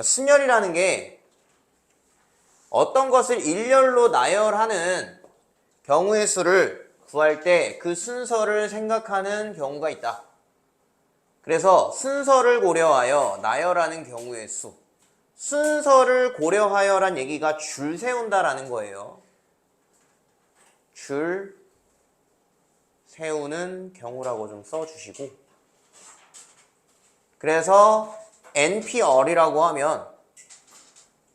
순열이라는 게 어떤 것을 일렬로 나열하는 경우의 수를 구할 때 그 순서를 생각하는 경우가 있다. 그래서 순서를 고려하여 나열하는 경우의 수. 순서를 고려하여란 얘기가 줄 세운다라는 거예요. 줄 세우는 경우라고 좀 써주시고, 그래서 NPR이라고 하면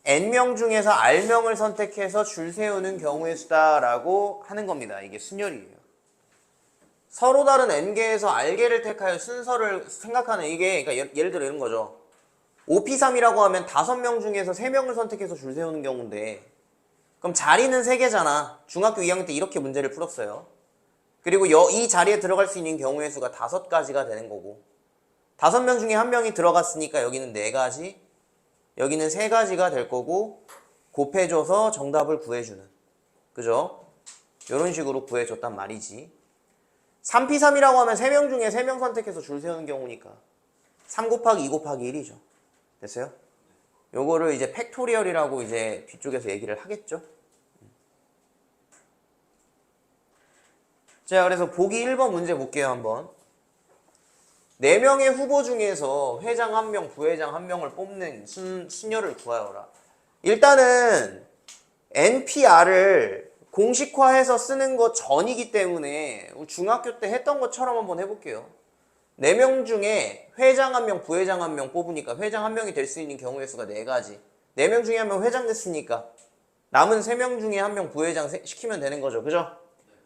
N명 중에서 R명을 선택해서 줄 세우는 경우의 수다라고 하는 겁니다. 이게 순열이에요. 서로 다른 N개에서 R개를 택하여 순서를 생각하는 이게, 그러니까 예를 들어 이런 거죠. 5P3이라고 하면 5명 중에서 3명을 선택해서 줄 세우는 경우인데, 그럼 자리는 3개잖아. 중학교 2학년 때 이렇게 문제를 풀었어요. 그리고 이 자리에 들어갈 수 있는 경우의 수가 5가지가 되는 거고, 5명 중에 1명이 들어갔으니까 여기는 4가지, 여기는 3가지가 될 거고, 곱해줘서 정답을 구해주는. 그죠? 이런 식으로 구해줬단 말이지. 3P3이라고 하면 3명 중에 3명 선택해서 줄 세우는 경우니까 3 곱하기 2 곱하기 1이죠. 됐어요? 요거를 이제 팩토리얼이라고 이제 뒤쪽에서 얘기를 하겠죠. 자, 그래서 보기 1번 문제 볼게요, 한번. 4명의 후보 중에서 회장 1명, 부회장 1명을 뽑는 순열을 구하여라. 일단은 NPR을 공식화해서 쓰는 것 전이기 때문에 중학교 때 했던 것처럼 한번 해볼게요. 4명 중에 회장 1명, 부회장 1명 뽑으니까 회장 1명이 될 수 있는 경우의 수가 4가지. 4명 중에 1명 회장 됐으니까 남은 3명 중에 1명 부회장 시키면 되는 거죠. 그죠?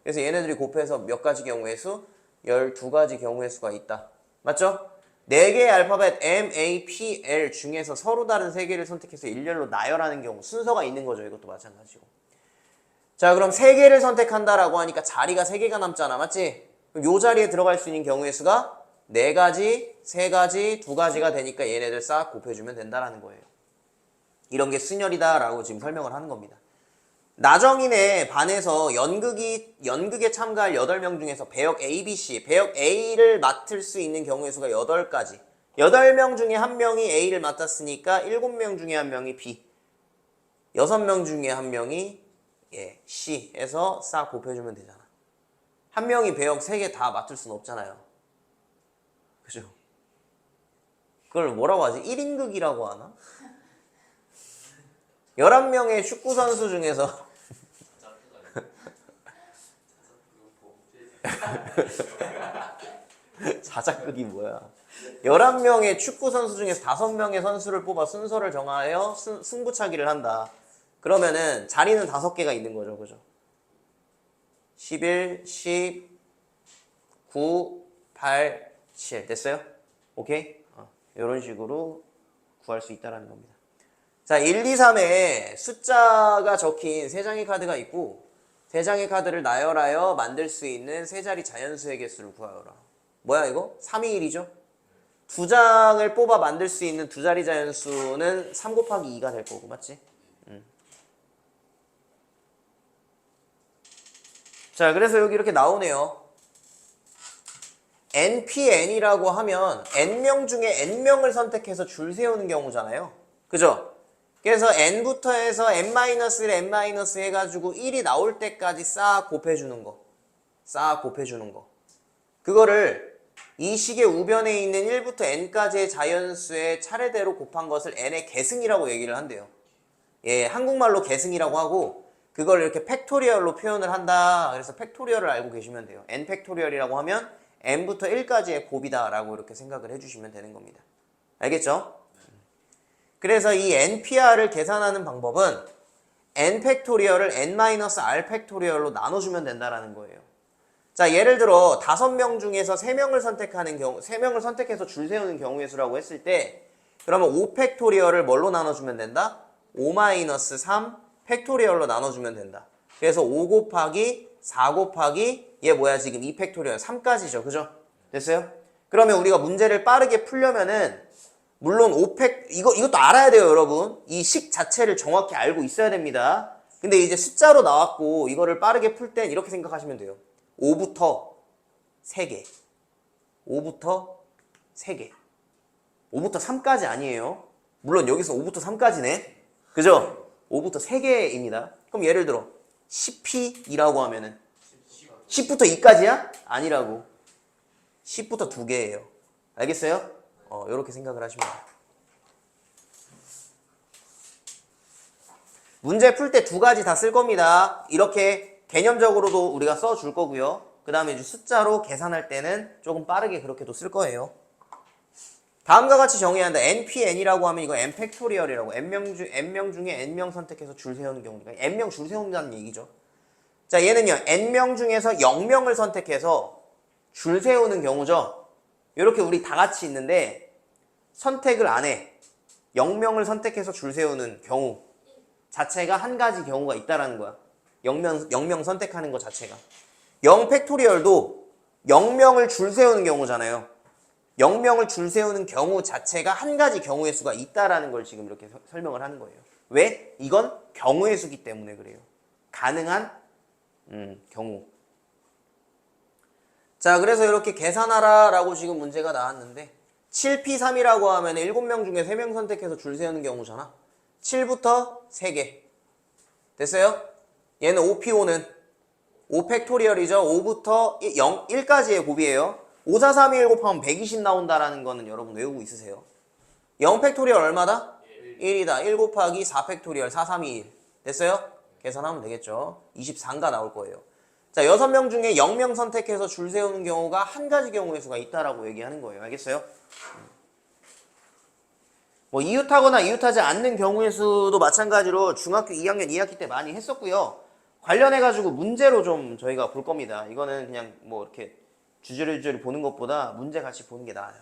그래서 얘네들이 곱해서 몇 가지 경우의 수? 12가지 경우의 수가 있다. 맞죠? 4개의 알파벳 M, A, P, L 중에서 서로 다른 3개를 선택해서 일렬로 나열하는 경우 순서가 있는 거죠. 이것도 마찬가지고. 자, 그럼 3개를 선택한다라고 하니까 자리가 3개가 남잖아. 맞지? 그럼 요 자리에 들어갈 수 있는 경우의 수가 4가지, 3가지, 2가지가 되니까 얘네들 싹 곱해주면 된다라는 거예요. 이런 게 순열이다라고 지금 설명을 하는 겁니다. 나정인의 반에서 연극에 참가할 8명 중에서 배역 A, B, C, 배역 A를 맡을 수 있는 경우의 수가 8가지. 8명 중에 1명이 A를 맡았으니까 7명 중에 1명이 B, 6명 중에 1명이 C 해서 싹 곱해주면 되잖아. 1명이 배역 3개 다 맡을 수는 없잖아요. 그죠? 그걸 뭐라고 하지? 1인극이라고 하나? 11명의 축구선수 중에서 자작극이 뭐야? 11명의 축구 선수 중에서 5명의 선수를 뽑아 순서를 정하여 승부차기를 한다. 그러면은 자리는 5개가 있는 거죠. 그죠? 11, 10, 9, 8, 7. 됐어요? 오케이? 이런 식으로 구할 수 있다는 겁니다. 자, 1, 2, 3에 숫자가 적힌 3장의 카드가 있고 3장의 카드를 나열하여 만들 수 있는 3자리 자연수의 개수를 구하여라. 뭐야 이거? 3, 2, 1이죠? 2장을 뽑아 만들 수 있는 2자리 자연수는 3 곱하기 2가 될 거고, 맞지? 자, 그래서 여기 이렇게 나오네요. NPN이라고 하면 N명 중에 N명을 선택해서 줄 세우는 경우잖아요. 그죠? 그래서 N부터 해서 N-1, N- 해가지고 1이 나올 때까지 싹 곱해주는 거. 싹 곱해주는 거. 그거를 이 식의 우변에 있는 1부터 N까지의 자연수의 차례대로 곱한 것을 N의 계승이라고 얘기를 한대요. 예, 한국말로 계승이라고 하고 그걸 이렇게 팩토리얼로 표현을 한다. 그래서 팩토리얼을 알고 계시면 돼요. N 팩토리얼이라고 하면 N부터 1까지의 곱이다 라고 이렇게 생각을 해주시면 되는 겁니다. 알겠죠? 그래서 이 NPR을 계산하는 방법은 N 팩토리얼을 N-R 팩토리얼로 나눠주면 된다라는 거예요. 자, 예를 들어 5명 중에서 3명을 선택하는 경우, 3명을 선택해서 줄 세우는 경우의 수라고 했을 때 그러면 5 팩토리얼을 뭘로 나눠주면 된다? 5-3 팩토리얼로 나눠주면 된다. 그래서 5 곱하기 4 곱하기 얘 뭐야 지금 2 팩토리얼 3까지죠. 그죠? 됐어요? 그러면 우리가 문제를 빠르게 풀려면은 물론 5팩 이것도 알아야 돼요, 여러분. 이 식 자체를 정확히 알고 있어야 됩니다. 근데 이제 숫자로 나왔고 이거를 빠르게 풀 땐 이렇게 생각하시면 돼요. 5부터 3개. 5부터 3개. 5부터 3까지 아니에요. 물론 여기서 5부터 3까지네. 그죠? 5부터 3개입니다. 그럼 예를 들어 10P이라고 하면은 10부터 2까지야? 아니라고. 10부터 2개예요. 알겠어요? 이렇게 생각을 하시면 돼요. 문제 풀 때 2가지 다 쓸 겁니다. 이렇게 개념적으로도 우리가 써줄 거고요. 그 다음에 이제 숫자로 계산할 때는 조금 빠르게 그렇게도 쓸 거예요. 다음과 같이 정의해야 한다. NPN이라고 하면 이거 N 팩토리얼이라고. N명 중에 N명 선택해서 줄 세우는 경우니까 N명 줄 세운다는 얘기죠. 자, 얘는요. N명 중에서 0명을 선택해서 줄 세우는 경우죠. 이렇게 우리 다 같이 있는데 선택을 안 해. 0명을 선택해서 줄 세우는 경우 자체가 한 가지 경우가 있다라는 거야. 0명 선택하는 것 자체가. 0 팩토리얼도 0명을 줄 세우는 경우잖아요. 0명을 줄 세우는 경우 자체가 한 가지 경우의 수가 있다라는 걸 지금 이렇게 설명을 하는 거예요. 왜? 이건 경우의 수기 때문에 그래요. 가능한 경우. 자, 그래서 이렇게 계산하라 라고 지금 문제가 나왔는데 7P3이라고 하면 7명 중에 3명 선택해서 줄 세우는 경우잖아. 7부터 3개. 됐어요? 얘는 5P5는 5 팩토리얼이죠. 5부터 1까지의 곱이에요. 5, 4, 3, 2, 1 곱하면 120 나온다라는 거는 여러분 외우고 있으세요? 0 팩토리얼 얼마다? 1이다. 1 곱하기 4 팩토리얼 4, 3, 2, 1. 됐어요? 계산하면 되겠죠. 24가 나올 거예요. 자, 6명 중에 0명 선택해서 줄 세우는 경우가 한 가지 경우의 수가 있다라고 얘기하는 거예요. 알겠어요? 뭐 이웃하거나 이웃하지 않는 경우의 수도 마찬가지로 중학교 2학년 2학기 때 많이 했었고요. 관련해가지고 문제로 좀 저희가 볼 겁니다. 이거는 그냥 뭐 이렇게 주저리주저리 보는 것보다 문제 같이 보는 게 나아요.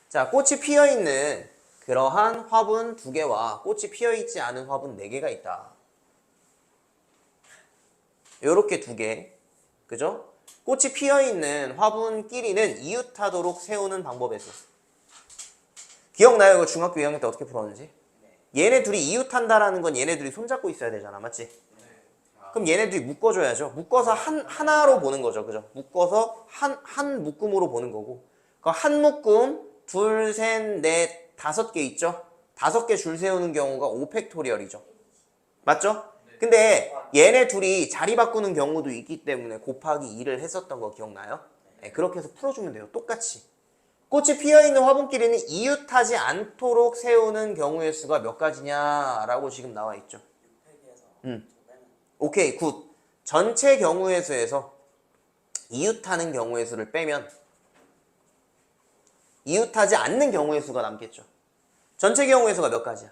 자, 꽃이 피어있는 그러한 화분 2개와 꽃이 피어있지 않은 화분 4개가 있다. 요렇게 2개. 그죠? 꽃이 피어있는 화분끼리는 이웃하도록 세우는 방법의 수. 기억나요? 이거 중학교 2학년 때 어떻게 풀었는지? 얘네 둘이 이웃한다라는 건 얘네 둘이 손잡고 있어야 되잖아. 맞지? 그럼 얘네들이 묶어줘야죠. 묶어서 하나로 보는 거죠. 그죠? 묶어서 한 묶음으로 보는 거고. 그 한 묶음, 둘, 셋, 넷, 5개 있죠? 5개 줄 세우는 경우가 5 팩토리얼이죠. 맞죠? 근데 얘네 둘이 자리 바꾸는 경우도 있기 때문에 곱하기 2를 했었던 거 기억나요? 네, 그렇게 해서 풀어주면 돼요. 똑같이. 꽃이 피어있는 화분끼리는 이웃하지 않도록 세우는 경우의 수가 몇 가지냐라고 지금 나와 있죠. 오케이, 굿. 전체 경우의 수에서 이웃하는 경우의 수를 빼면 이웃하지 않는 경우의 수가 남겠죠. 전체 경우의 수가 몇 가지야?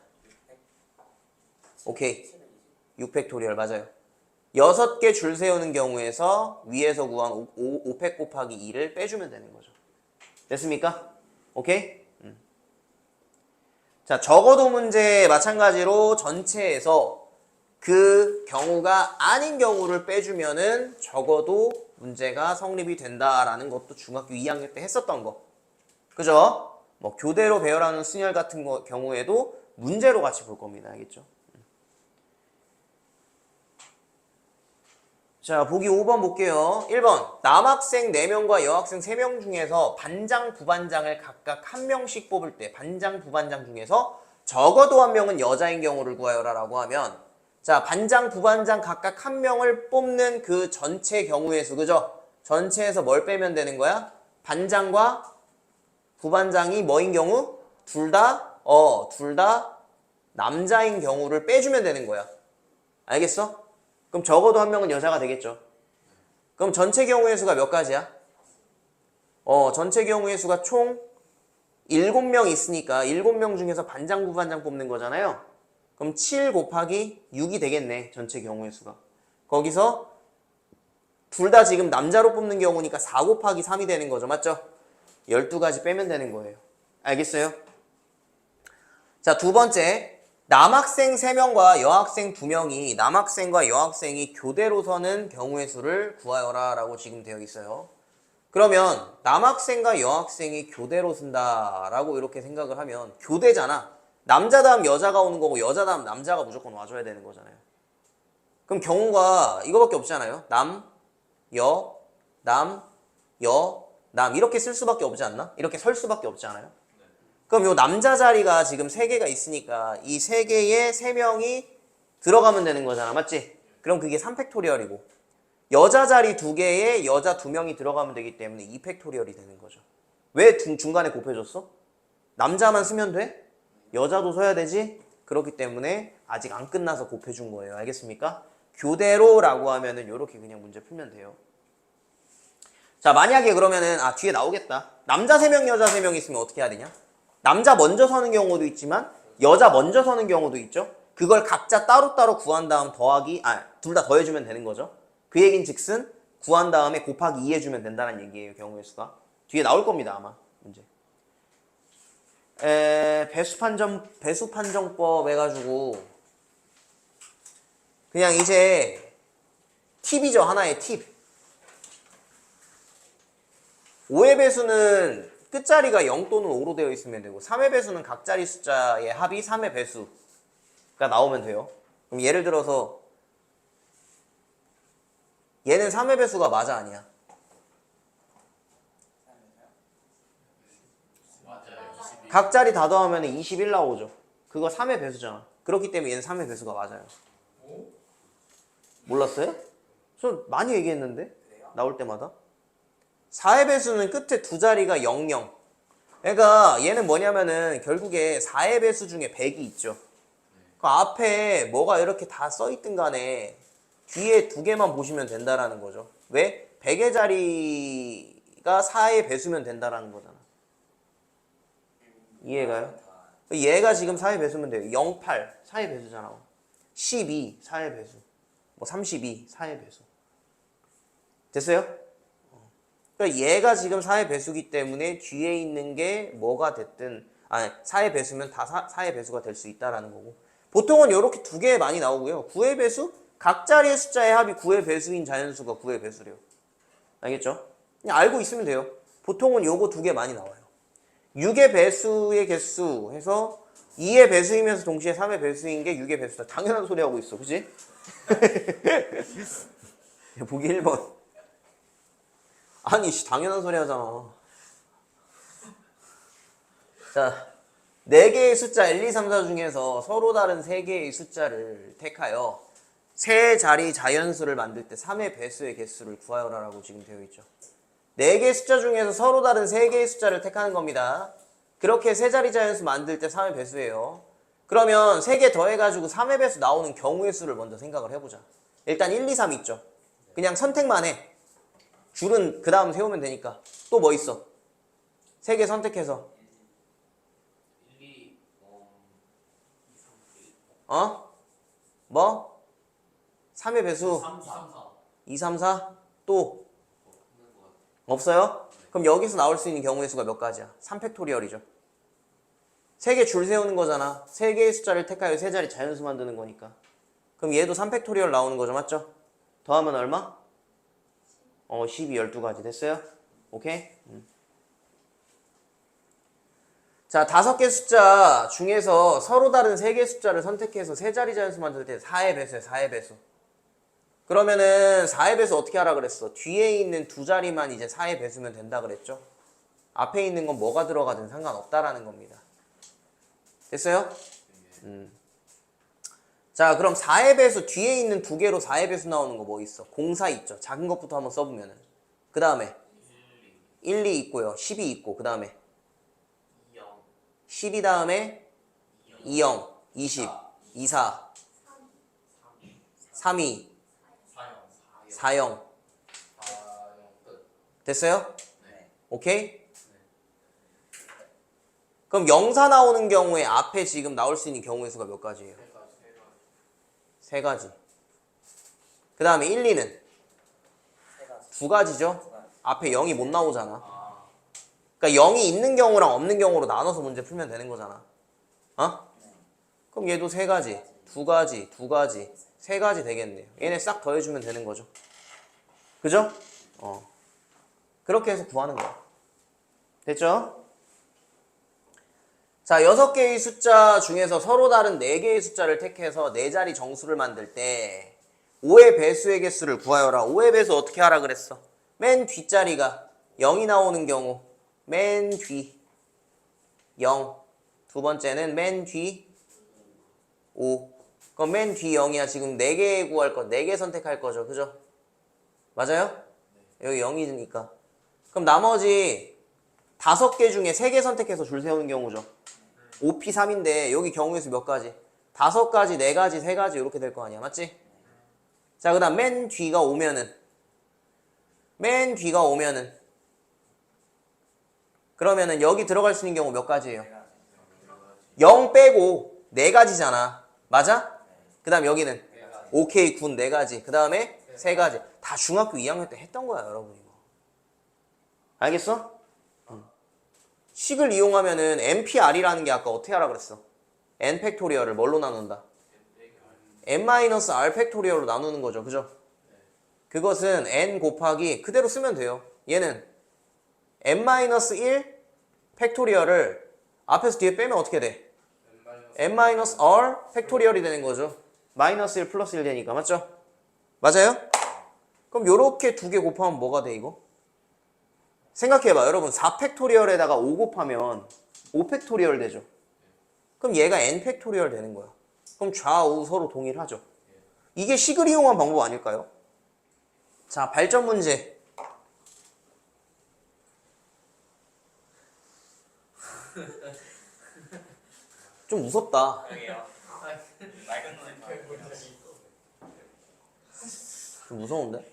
오케이. 6팩토리얼 맞아요. 6개 줄 세우는 경우에서 위에서 구한 5팩 곱하기 2를 빼주면 되는 거죠. 됐습니까? 오케이? 자, 적어도 문제 마찬가지로 전체에서 그 경우가 아닌 경우를 빼주면은 적어도 문제가 성립이 된다라는 것도 중학교 2학년 때 했었던 거. 그죠? 뭐 교대로 배열하는 순열 같은 경우에도 문제로 같이 볼 겁니다. 알겠죠? 자, 보기 5번 볼게요. 1번. 남학생 4명과 여학생 3명 중에서 반장, 부반장을 각각 1명씩 뽑을 때 반장, 부반장 중에서 적어도 1명은 여자인 경우를 구하여라 라고 하면 자, 반장, 부반장 각각 1명을 뽑는 그 전체 경우의 수, 그죠? 전체에서 뭘 빼면 되는 거야? 반장과 부반장이 뭐인 경우? 둘 다 남자인 경우를 빼주면 되는 거야. 알겠어? 그럼 적어도 1명은 여자가 되겠죠. 그럼 전체 경우의 수가 몇 가지야? 전체 경우의 수가 총 7명 있으니까 7명 중에서 반장, 부반장 뽑는 거잖아요. 그럼 7 곱하기 6이 되겠네. 전체 경우의 수가. 거기서 둘 다 지금 남자로 뽑는 경우니까 4 곱하기 3이 되는 거죠. 맞죠? 12가지 빼면 되는 거예요. 알겠어요? 자, 두 번째. 남학생 3명과 여학생 2명이 남학생과 여학생이 교대로 서는 경우의 수를 구하여라 라고 지금 되어 있어요. 그러면 남학생과 여학생이 교대로 쓴다 라고 이렇게 생각을 하면 교대잖아. 남자 다음 여자가 오는 거고 여자 다음 남자가 무조건 와줘야 되는 거잖아요. 그럼 경우가 이거밖에 없잖아요. 남, 여, 남, 여, 남 이렇게 쓸 수밖에 없지 않나? 이렇게 설 수밖에 없지 않아요? 그럼 요 남자 자리가 지금 3개가 있으니까 이 3개에 3명이 들어가면 되는 거잖아. 맞지? 그럼 그게 3팩토리얼이고 여자 자리 2개에 여자 2명이 들어가면 되기 때문에 2팩토리얼이 되는 거죠. 왜 중간에 곱해줬어? 남자만 쓰면 돼? 여자도 써야 되지? 그렇기 때문에 아직 안 끝나서 곱해준 거예요. 알겠습니까? 교대로라고 하면은 이렇게 그냥 문제 풀면 돼요. 자, 만약에 그러면은 뒤에 나오겠다. 남자 3명, 여자 3명 있으면 어떻게 해야 되냐? 남자 먼저 서는 경우도 있지만 여자 먼저 서는 경우도 있죠. 그걸 각자 따로따로 구한 다음 더하기 둘 다 더해주면 되는 거죠. 그 얘긴 즉슨 구한 다음에 곱하기 2 해주면 된다는 얘기예요. 경우의 수가. 뒤에 나올 겁니다. 아마 문제. 배수 판정법 해가지고 그냥 이제 팁이죠. 하나의 팁. 5의 배수는 끝자리가 0 또는 5로 되어 있으면 되고 3의 배수는 각 자리 숫자의 합이 3의 배수가 나오면 돼요. 그럼 예를 들어서 얘는 3의 배수가 맞아 아니야? 각 자리 다 더하면 21 나오죠. 그거 3의 배수잖아. 그렇기 때문에 얘는 3의 배수가 맞아요. 몰랐어요? 저 많이 얘기했는데 나올 때마다. 4의 배수는 끝에 두 자리가 0, 0. 그러니까 얘는 뭐냐면은 결국에 4의 배수 중에 100이 있죠. 그 앞에 뭐가 이렇게 다 써있든 간에 뒤에 2개만 보시면 된다라는 거죠. 왜? 100의 자리가 4의 배수면 된다라는 거잖아. 이해가요? 얘가 지금 4의 배수면 돼요. 0, 8 4의 배수잖아. 12 4의 배수. 뭐 32 4의 배수. 됐어요? 그러니까 얘가 지금 4의 배수기 때문에 뒤에 있는 게 뭐가 됐든 4의 배수면 다 4의 배수가 될 수 있다라는 거고. 보통은 이렇게 2개 많이 나오고요. 9의 배수? 각 자리의 숫자의 합이 9의 배수인 자연수가 9의 배수래요. 알겠죠? 그냥 알고 있으면 돼요. 보통은 요거 2개 많이 나와요. 6의 배수의 개수 해서 2의 배수이면서 동시에 3의 배수인 게 6의 배수다. 당연한 소리 하고 있어. 그치? 보기 1번. 아니 당연한 소리 하잖아. 자, 4개의 숫자 1, 2, 3, 4 중에서 서로 다른 3개의 숫자를 택하여 세 자리 자연수를 만들 때 3의 배수의 개수를 구하여라라고 지금 되어 있죠. 4개의 숫자 중에서 서로 다른 3개의 숫자를 택하는 겁니다. 그렇게 세 자리 자연수 만들 때 3의 배수예요. 그러면 3개 더해가지고 3의 배수 나오는 경우의 수를 먼저 생각을 해보자. 일단 1, 2, 3 있죠. 그냥 선택만 해. 줄은 그 다음 세우면 되니까. 또 뭐 있어? 3개 선택해서. 3의 배수 2, 3, 4? 또? 없어요? 그럼 여기서 나올 수 있는 경우의 수가 몇 가지야? 3팩토리얼이죠. 3개 줄 세우는 거잖아. 3개의 숫자를 택하여 세 자리 자연수 만드는 거니까. 그럼 얘도 3팩토리얼 나오는 거죠. 맞죠? 더하면 얼마? 12, 12가지 됐어요? 오케이? 자, 5개 숫자 중에서 서로 다른 3개 숫자를 선택해서 세 자리 자연수 만들 때 4의 배수야. 4의 배수. 그러면은 4의 배수 어떻게 하라 그랬어? 뒤에 있는 두 자리만 이제 4의 배수면 된다 그랬죠? 앞에 있는 건 뭐가 들어가든 상관없다라는 겁니다. 됐어요? 자, 그럼 4의 배수 뒤에 있는 2개로 4의 배수 나오는 거 뭐 있어? 04 있죠. 작은 것부터 한번 써보면은. 그 다음에 1, 2 있고요. 12 있고 그 다음에 12 다음에 20, 20, 24, 32, 40. 됐어요? 오케이? 그럼 04 나오는 경우에 앞에 지금 나올 수 있는 경우의 수가 몇 가지예요? 3가지. 그 다음에 1, 2는? 2가지죠? 앞에 0이 못 나오잖아. 그러니까 0이 있는 경우랑 없는 경우로 나눠서 문제 풀면 되는 거잖아. 그럼 얘도 3가지, 2가지, 2가지, 3가지 되겠네요. 얘네 싹 더해주면 되는 거죠. 그죠? 그렇게 해서 구하는 거야. 됐죠? 자, 6개의 숫자 중에서 서로 다른 4개의 숫자를 택해서 4자리 정수를 만들 때 5의 배수의 개수를 구하여라. 5의 배수 어떻게 하라 그랬어? 맨 뒷자리가 0이 나오는 경우 맨 뒤 0 두 번째는 맨 뒤 5. 그럼 맨 뒤 0이야. 지금 4개 구할 거, 4개 선택할 거죠. 그죠? 맞아요? 여기 0이니까. 그럼 나머지 5개 중에 3개 선택해서 줄 세우는 경우죠. 5P3인데 여기 경우의 수 몇 가지? 5가지, 4가지, 3가지 이렇게 될 거 아니야. 맞지? 자, 그 다음 맨 뒤가 오면은 그러면은 여기 들어갈 수 있는 경우 몇 가지예요? 0 빼고 4가지잖아. 맞아? 그 다음 여기는 오케이 군 4가지. 그 다음에 3가지. 다 중학교 2학년 때 했던 거야, 여러분 이거. 알겠어? 식을 이용하면은 NPR이라는 게 아까 어떻게 하라 그랬어? N 팩토리얼을 뭘로 나눈다? N-R 팩토리얼로 나누는 거죠. 그죠? 그것은 N 곱하기 그대로 쓰면 돼요. 얘는 N-1 팩토리얼을 앞에서 뒤에 빼면 어떻게 돼? N-R 팩토리얼이 되는 거죠. 마이너스 1 플러스 1 되니까. 맞죠? 맞아요? 그럼 요렇게 2개 곱하면 뭐가 돼 이거? 생각해봐. 여러분 4 팩토리얼에다가 5 곱하면 5 팩토리얼 되죠. 그럼 얘가 N 팩토리얼 되는 거야. 그럼 좌우 서로 동일하죠. 이게 식을 이용한 방법 아닐까요? 자, 발전 문제. 좀 무섭다. 좀 무서운데?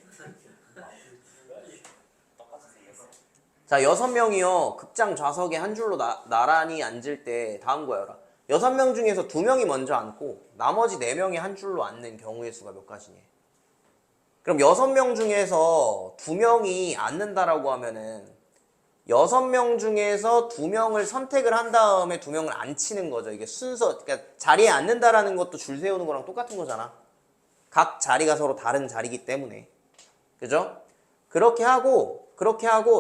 자, 6명이요. 극장 좌석에 한 줄로 나란히 앉을 때 다음 거여라. 6명 중에서 2명이 먼저 앉고 나머지 4명이 한 줄로 앉는 경우의 수가 몇 가지니? 그럼 6명 중에서 2명이 앉는다라고 하면은 6명 중에서 2명을 선택을 한 다음에 2명을 앉히는 거죠. 이게 순서, 그러니까 자리에 앉는다라는 것도 줄 세우는 거랑 똑같은 거잖아. 각 자리가 서로 다른 자리이기 때문에. 그죠? 그렇게 하고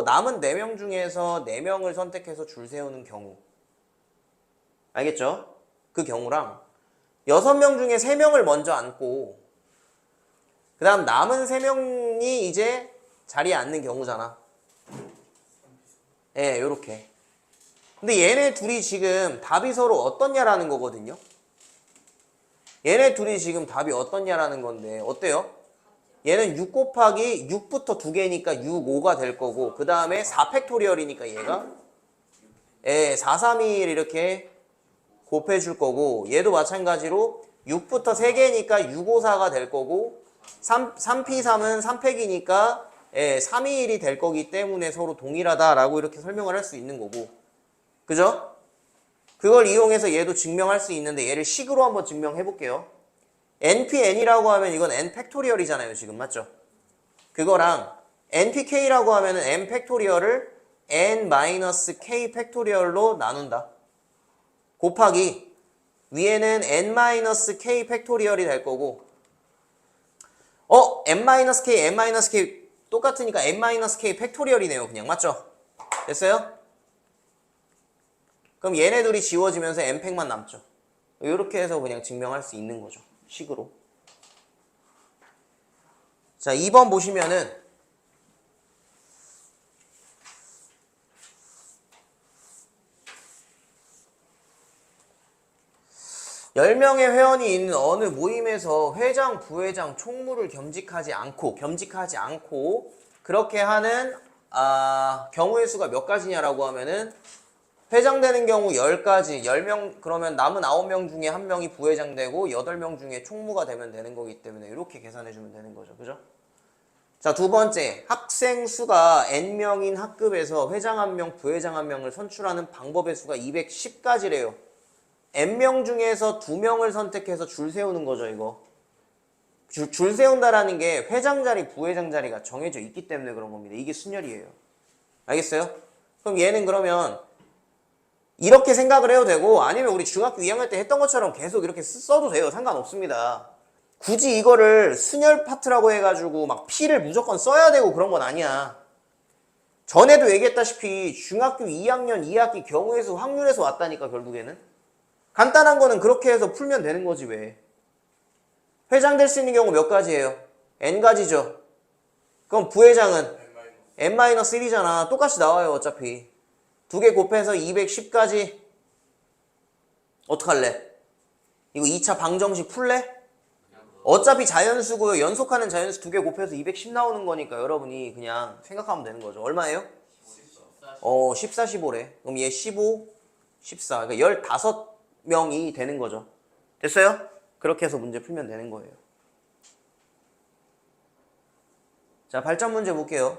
남은 4명 중에서 4명을 선택해서 줄 세우는 경우. 알겠죠? 그 경우랑 6명 중에 3명을 먼저 앉고 그 다음 남은 3명이 이제 자리에 앉는 경우잖아. 예, 요렇게. 근데 얘네 둘이 지금 답이 서로 어떻냐라는 거거든요. 얘네 둘이 지금 답이 어떻냐라는 건데 어때요? 얘는 6 곱하기 6부터 2개니까 6, 5가 될 거고 그 다음에 4팩토리얼이니까 얘가 4, 3, 2, 1 이렇게 곱해줄 거고 얘도 마찬가지로 6부터 3개니까 6, 5, 4가 될 거고 3P3은 3팩이니까 3, 2, 1이 될 거기 때문에 서로 동일하다라고 이렇게 설명을 할 수 있는 거고 그죠? 그걸 이용해서 얘도 증명할 수 있는데 얘를 식으로 한번 증명해 볼게요. NPN이라고 하면 이건 N 팩토리얼이잖아요. 지금 맞죠? 그거랑 NPK라고 하면 N 팩토리얼을 N-K 팩토리얼로 나눈다. 곱하기 위에는 N-K 팩토리얼이 될 거고 N-K, N-K 똑같으니까 N-K 팩토리얼이네요. 그냥 맞죠? 됐어요? 그럼 얘네들이 지워지면서 N팩만 남죠. 이렇게 해서 그냥 증명할 수 있는 거죠. 식으로. 자, 2번 보시면은 10명의 회원이 있는 어느 모임에서 회장, 부회장, 총무를 겸직하지 않고 그렇게 하는 경우의 수가 몇 가지냐라고 하면은 회장 되는 경우 10가지, 10명 그러면 남은 9명 중에 1명이 부회장 되고 8명 중에 총무가 되면 되는 거기 때문에 이렇게 계산해 주면 되는 거죠. 그죠? 자, 두 번째, 학생 수가 N명인 학급에서 회장 1명, 부회장 1명을 선출하는 방법의 수가 210가지래요. N명 중에서 2명을 선택해서 줄 세우는 거죠, 이거. 줄 세운다라는 게 회장 자리, 부회장 자리가 정해져 있기 때문에 그런 겁니다. 이게 순열이에요. 알겠어요? 그럼 얘는 그러면 이렇게 생각을 해도 되고 아니면 우리 중학교 2학년 때 했던 것처럼 계속 이렇게 써도 돼요. 상관없습니다. 굳이 이거를 순열 파트라고 해가지고 막 P를 무조건 써야 되고 그런 건 아니야. 전에도 얘기했다시피 중학교 2학년 2학기 경우의 수 확률에서 왔다니까 결국에는. 간단한 거는 그렇게 해서 풀면 되는 거지 왜. 회장 될 수 있는 경우 몇 가지예요? N가지죠. 그럼 부회장은 N-1이잖아. 똑같이 나와요 어차피. 2개 곱해서 210가지. 어떡할래? 이거 2차 방정식 풀래? 어차피 자연수고요. 연속하는 자연수 2개 곱해서 210 나오는 거니까 여러분이 그냥 생각하면 되는 거죠. 얼마예요? 14, 15래. 그럼 얘 15, 14. 그러니까 15명이 되는 거죠. 됐어요? 그렇게 해서 문제 풀면 되는 거예요. 자, 발전 문제 볼게요.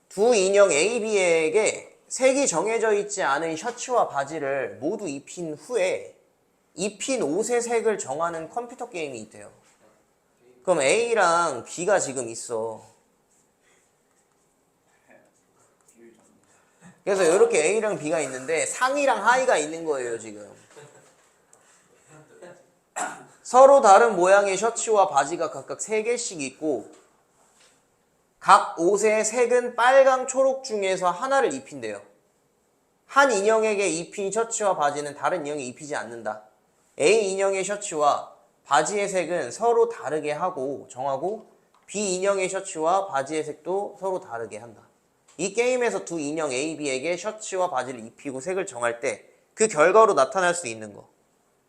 두 인형 A, B에게 색이 정해져 있지 않은 셔츠와 바지를 모두 입힌 후에 입힌 옷의 색을 정하는 컴퓨터 게임이 있대요. 그럼 A랑 B가 지금 있어. 그래서 이렇게 A랑 B가 있는데 상의랑 하의가 있는 거예요, 지금. 서로 다른 모양의 셔츠와 바지가 각각 3개씩 있고 각 옷의 색은 빨강, 초록 중에서 하나를 입힌대요. 한 인형에게 입힌 셔츠와 바지는 다른 인형에 입히지 않는다. A 인형의 셔츠와 바지의 색은 서로 다르게 하고 정하고 B 인형의 셔츠와 바지의 색도 서로 다르게 한다. 이 게임에서 두 인형 A, B에게 셔츠와 바지를 입히고 색을 정할 때 그 결과로 나타날 수 있는 거.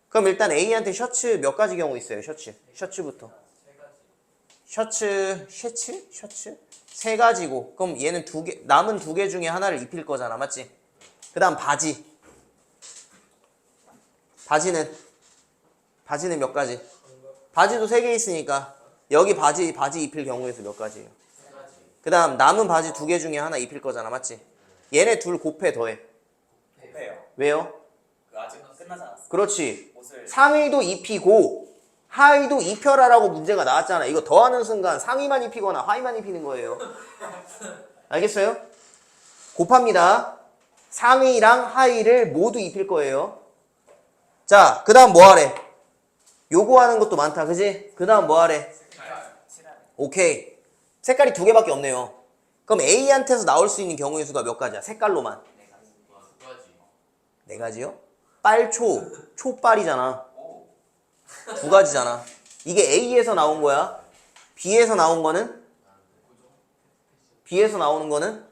그럼 일단 A한테 셔츠 몇 가지 경우 있어요? 셔츠부터. 셔츠? 3가지고. 그럼 얘는 남은 2개 중에 하나를 입힐 거잖아. 맞지? 그 다음 바지. 바지는 몇 가지? 바지도 3개 있으니까 여기 바지 입힐 경우에서 몇 가지예요? 그 다음 남은 바지 2개 중에 하나 입힐 거잖아. 맞지? 얘네 둘 곱해 더해. 곱해요. 왜요? 아직 끝나지 않았어. 그렇지. 상의도 입히고 하의도 입혀라라고 문제가 나왔잖아. 이거 더하는 순간 상의만 입히거나 하의만 입히는 거예요. 알겠어요? 곱합니다. 상의랑 하의를 모두 입힐 거예요. 자, 그 다음 뭐 하래? 요구하는 것도 많다. 그지? 그 다음 뭐 하래? 오케이. 색깔이 2개밖에 없네요. 그럼 A한테서 나올 수 있는 경우의 수가 몇 가지야? 색깔로만. 4가지요? 빨초, 초빨이잖아. 2가지잖아. 이게 A에서 나온 거야. B에서 나온 거는? B에서 나오는 거는?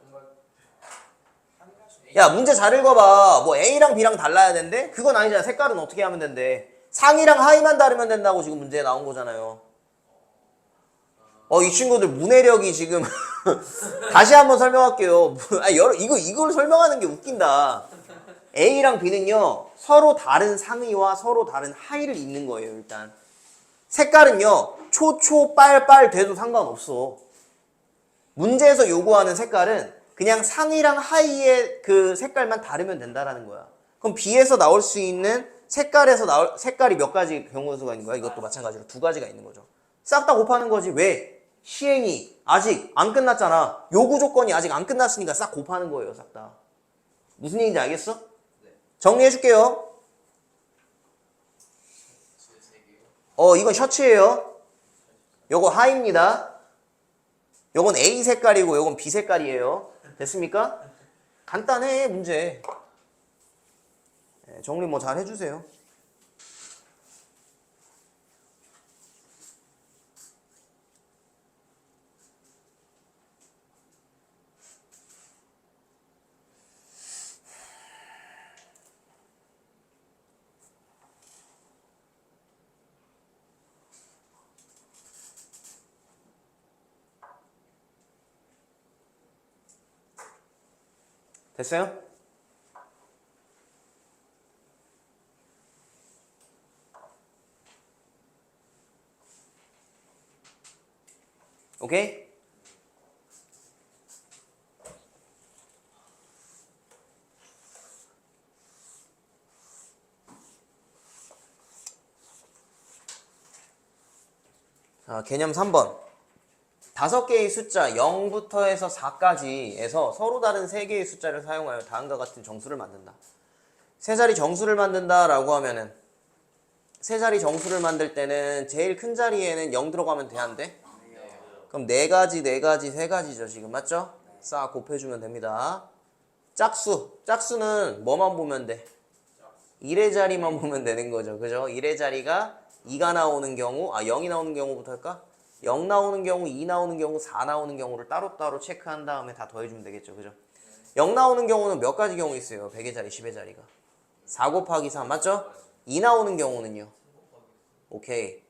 야, 문제 잘 읽어봐. 뭐 A랑 B랑 달라야 된대? 그건 아니잖아. 색깔은 어떻게 하면 된대? 상의랑 하의만 다르면 된다고 지금 문제에 나온 거잖아요. 이 친구들 문해력이 지금 다시 한번 설명할게요. 이걸 설명하는 게 웃긴다. A랑 B는요, 서로 다른 상의와 서로 다른 하의를 입는 거예요, 일단. 색깔은요, 빨 돼도 상관없어. 문제에서 요구하는 색깔은 그냥 상의랑 하의의 그 색깔만 다르면 된다라는 거야. 그럼 B에서 나올 수 있는 색깔이 몇 가지 경우 수가 있는 거야? 이것도 마찬가지로 2가지가 있는 거죠. 싹 다 곱하는 거지. 왜? 시행이 아직 안 끝났잖아. 요구 조건이 아직 안 끝났으니까 싹 곱하는 거예요, 싹 다. 무슨 얘기인지 알겠어? 정리해 줄게요. 이건 셔츠예요. 요거 하의입니다. 요건 A 색깔이고 요건 B 색깔이에요. 됐습니까? 간단해, 문제. 정리 뭐 잘 해주세요. 됐어요? 오케이? 자, 개념 3번. 5개의 숫자 0부터 해서 4까지에서 서로 다른 3개의 숫자를 사용하여 다음과 같은 정수를 만든다. 세 자리 정수를 만든다라고 하면은 세 자리 정수를 만들 때는 제일 큰 자리에는 0 들어가면 돼, 안 돼? 그럼 4가지, 3가지죠, 지금. 맞죠? 싹 곱해주면 됩니다. 짝수는 뭐만 보면 돼? 1의 자리만 보면 되는 거죠. 그죠? 1의 자리가 2가 나오는 경우, 0이 나오는 경우부터 할까? 0 나오는 경우, 2 나오는 경우, 4 나오는 경우를 따로따로 체크한 다음에 다 더해주면 되겠죠. 그죠? 0 나오는 경우는 몇 가지 경우 있어요? 100의 자리, 10의 자리가. 4 곱하기 3 맞죠? 2 나오는 경우는요? 오케이.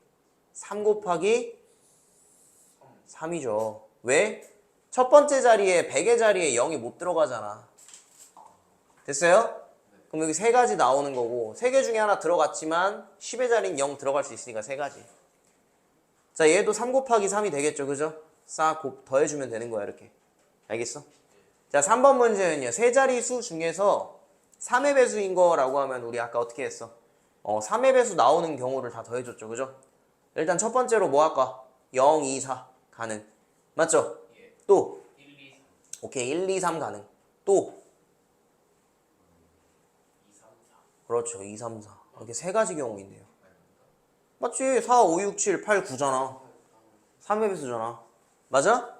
3 곱하기 3이죠. 왜? 첫 번째 자리에 100의 자리에 0이 못 들어가잖아. 됐어요? 그럼 여기 세 가지 나오는 거고 세 개 중에 하나 들어갔지만 10의 자리는 0 들어갈 수 있으니까 세 가지. 자, 얘도 3 곱하기 3이 되겠죠. 그죠? 싹 더해주면 되는 거야 이렇게. 알겠어? 자, 3번 문제는요. 세 자리 수 중에서 3의 배수인 거라고 하면 우리 아까 어떻게 했어? 3의 배수 나오는 경우를 다 더해줬죠. 그죠? 일단 첫 번째로 뭐 할까? 0, 2, 4 가능. 맞죠? 또 1, 2, 3. 오케이 1, 2, 3 가능. 또 2, 3, 4. 그렇죠. 2, 3, 4 이렇게 세 가지 경우인데요. 맞지? 4, 5, 6, 7, 8, 9잖아. 3의 배수잖아. 맞아?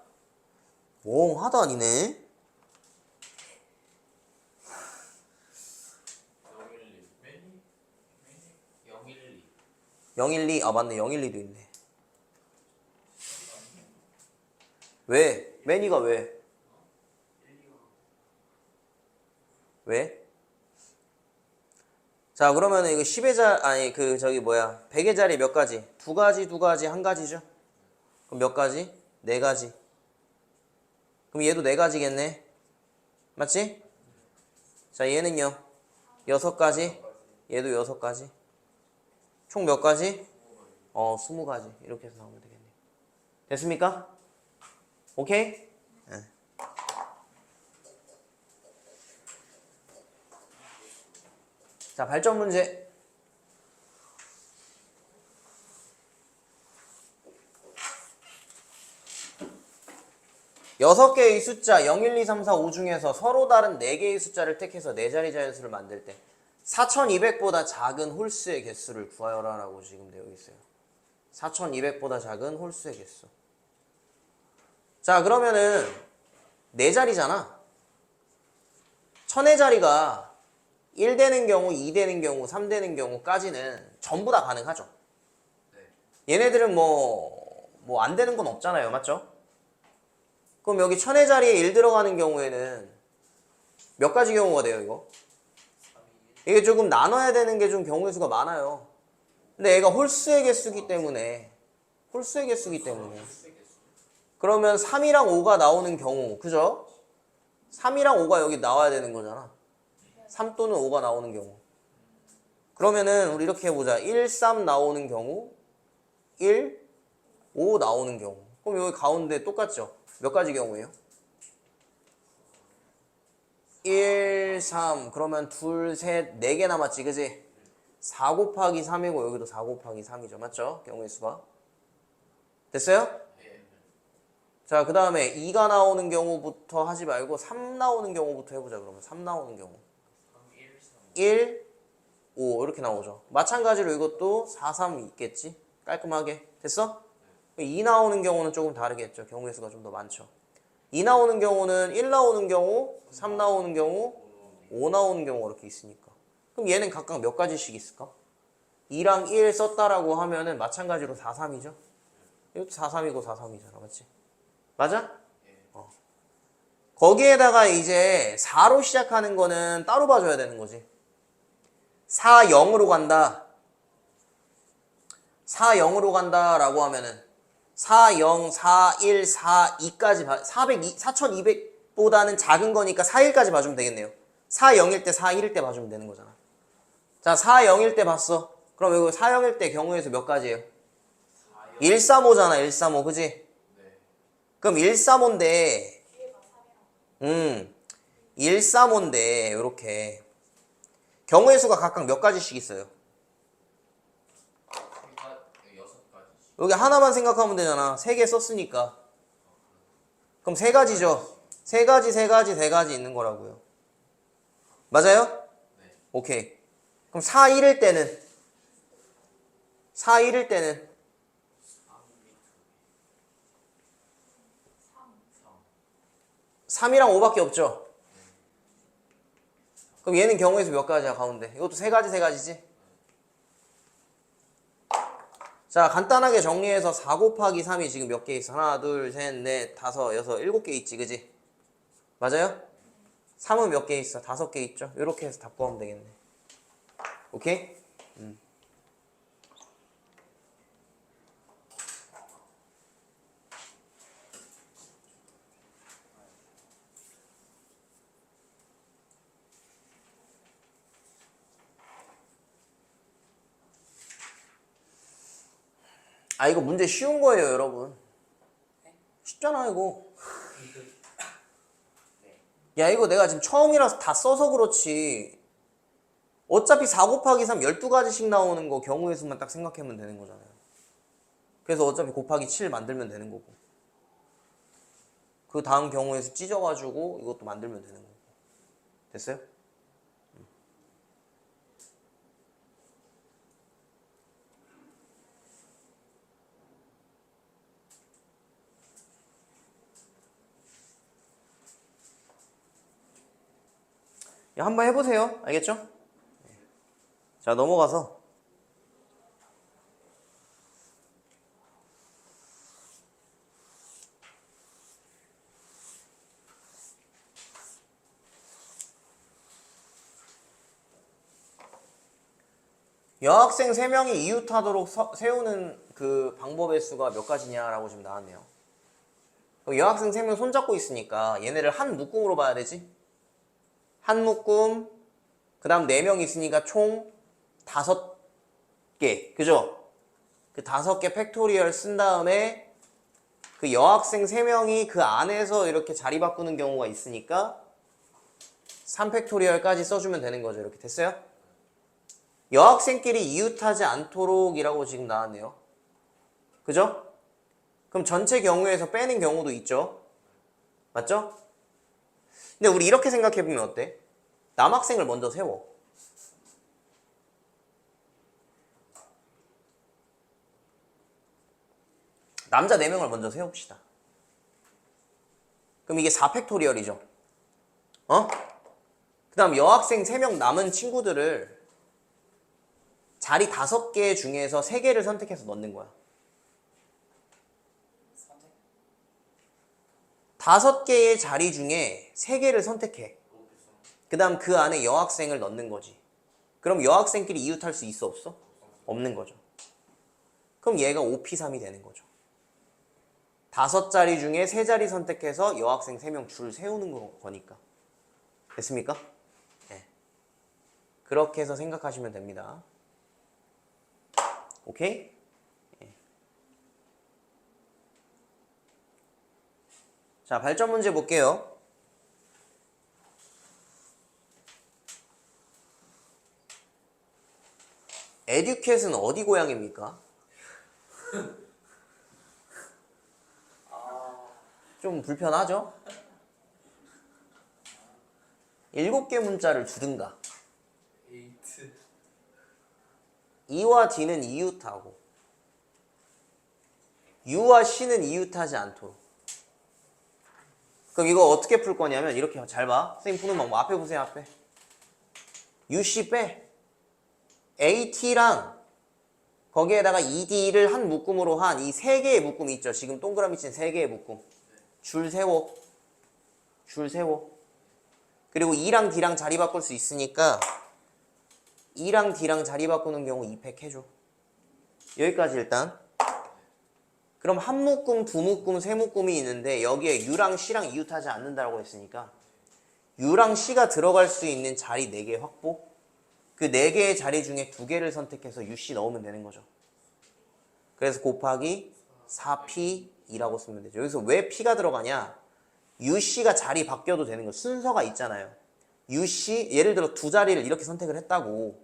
몽하다 아니네. 012. 아 맞네. 012도 있네. 왜? 매니가 왜? 왜? 자, 그러면 이거 10의 자리 아니 그 저기 뭐야 100의 자리 몇 가지? 두 가지, 두 가지, 한 가지죠? 그럼 몇 가지? 네 가지. 그럼 얘도 네 가지겠네. 맞지? 자, 얘는요? 6가지. 얘도 6가지. 총 몇 가지? 20가지. 이렇게 해서 나오면 되겠네. 됐습니까? 오케이? 네. 자, 발전 문제. 여섯 개의 숫자 0, 1, 2, 3, 4, 5 중에서 서로 다른 4개의 숫자를 택해서 4자리 자연수를 만들 때 4200보다 작은 홀수의 개수를 구하여라 라고 지금 되어 있어요. 4200보다 작은 홀수의 개수. 자, 그러면은 4자리잖아. 1000의 자리가 1 되는 경우, 2 되는 경우, 3 되는 경우까지는 전부 다 가능하죠. 얘네들은 뭐 안 되는 건 없잖아요. 맞죠? 그럼 여기 1000의 자리에 1 들어가는 경우에는 몇 가지 경우가 돼요, 이거? 이게 조금 나눠야 되는 게 좀 경우의 수가 많아요. 근데 얘가 홀수의 개수기 때문에 그러면 3이랑 5가 나오는 경우, 그죠? 3이랑 5가 여기 나와야 되는 거잖아. 3 또는 5가 나오는 경우. 그러면은 우리 이렇게 해보자. 1, 3 나오는 경우, 1, 5 나오는 경우. 그럼 여기 가운데 똑같죠? 몇 가지 경우예요? 1, 3 그러면 둘, 셋, 4개 남았지, 그지? 4 곱하기 3이고 여기도 4 곱하기 3이죠. 맞죠? 경우의 수가. 됐어요? 자, 그 다음에 2가 나오는 경우부터 하지 말고 3 나오는 경우부터 해보자. 그러면 3 나오는 경우 1, 5 이렇게 나오죠. 마찬가지로 이것도 4, 3 있겠지? 깔끔하게. 됐어? 2 나오는 경우는 조금 다르겠죠. 경우의 수가 좀 더 많죠. 2 나오는 경우는 1 나오는 경우, 3 나오는 경우, 5 나오는 경우가 이렇게 있으니까. 그럼 얘는 각각 몇 가지씩 있을까? 2랑 1 썼다라고 하면은 마찬가지로 4, 3이죠? 이것도 4, 3이고 4, 3이잖아. 맞지? 맞아? 거기에다가 이제 4로 시작하는 거는 따로 봐줘야 되는 거지. 4, 0으로 간다. 4, 0으로 간다라고 하면은 4, 0, 4, 1, 4, 2까지 4200보다는 작은 거니까 4, 1까지 봐주면 되겠네요. 4, 0일 때 4, 1일 때 봐주면 되는 거잖아. 자, 4, 0일 때 봤어. 그럼 이거 4, 0일 때 경우에서 몇 가지예요? 135잖아. 135 그지? 그럼 135인데 135인데 요렇게 경우의 수가 각각 몇 가지씩 있어요? 여기 하나만 생각하면 되잖아. 3개 썼으니까. 그럼 3가지죠. 3가지, 3가지, 3가지 있는 거라고요. 맞아요? 오케이. 그럼 4, 1일 때는 4, 1일 때는 3이랑 5밖에 없죠. 그럼 얘는 경우의 수 몇 가지야 가운데? 이것도 3가지, 3가지지? 자, 간단하게 정리해서 4 곱하기 3이 지금 몇 개 있어? 하나, 둘, 셋, 넷, 다섯, 여섯, 7개 있지, 그지? 맞아요? 3은 몇 개 있어? 5개 있죠? 이렇게 해서 답 구하면 되겠네. 오케이? 아, 이거 문제 쉬운 거예요, 여러분. 쉽잖아, 이거. 야, 이거 내가 지금 처음이라서 다 써서 그렇지. 어차피 4 곱하기 3 12가지씩 나오는 거 경우의 수만 딱 생각하면 되는 거잖아요. 그래서 어차피 곱하기 7 만들면 되는 거고. 그 다음 경우의 수 찢어가지고 이것도 만들면 되는 거고. 됐어요? 야, 한번 해보세요. 알겠죠? 자, 넘어가서 여학생 3명이 이웃하도록 세우는 그 방법의 수가 몇 가지냐라고 지금 나왔네요. 여학생 3명 손잡고 있으니까 얘네를 한 묶음으로 봐야 되지? 한 묶음, 그 다음 4명 있으니까 총 5개, 그죠? 그 5개 팩토리얼 쓴 다음에 그 여학생 3명이 그 안에서 이렇게 자리 바꾸는 경우가 있으니까 3팩토리얼까지 써주면 되는 거죠. 이렇게 됐어요? 여학생끼리 이웃하지 않도록 이라고 지금 나왔네요. 그죠? 그럼 전체 경우에서 빼는 경우도 있죠. 맞죠? 근데 우리 이렇게 생각해보면 어때? 남학생을 먼저 세워. 남자 4명을 먼저 세웁시다. 그럼 이게 4팩토리얼이죠. 어? 그 다음 여학생 3명 남은 친구들을 자리 5개 중에서 3개를 선택해서 넣는 거야. 5개의 자리 중에 3개를 선택해. 그 다음 그 안에 여학생을 넣는 거지. 그럼 여학생끼리 이웃할 수 있어, 없어? 없는 거죠. 그럼 얘가 5P3이 되는 거죠. 5자리 중에 3자리 선택해서 여학생 3명 줄 세우는 거니까. 됐습니까? 네. 그렇게 해서 생각하시면 됩니다. 오케이? 네. 자, 발전 문제 볼게요. 에듀캣은 어디 고향입니까? 좀 불편하죠? 7개 문자를 주든가. E와 D는 이웃하고 U와 C는 이웃하지 않도록. 그럼 이거 어떻게 풀 거냐면 이렇게 잘 봐. 선생님 푸는 방법 앞에 보세요. 앞에 UC 빼. AT랑 거기에다가 ED를 한 묶음으로 한 이 3개의 묶음이 있죠. 지금 동그라미 친 3개의 묶음. 줄 세워. 줄 세워. 그리고 E랑 D랑 자리 바꿀 수 있으니까 E랑 D랑 자리 바꾸는 경우 2팩 해줘. 여기까지 일단. 그럼 한 묶음, 두 묶음, 세 묶음이 있는데 여기에 U랑 C랑 이웃하지 않는다고 했으니까 U랑 C가 들어갈 수 있는 자리 4개 확보. 그 4개의 자리 중에 2개를 선택해서 UC 넣으면 되는 거죠. 그래서 곱하기 4P2라고 쓰면 되죠. 여기서 왜 P가 들어가냐? UC가 자리 바뀌어도 되는 거. 순서가 있잖아요. UC, 예를 들어 2자리를 이렇게 선택을 했다고.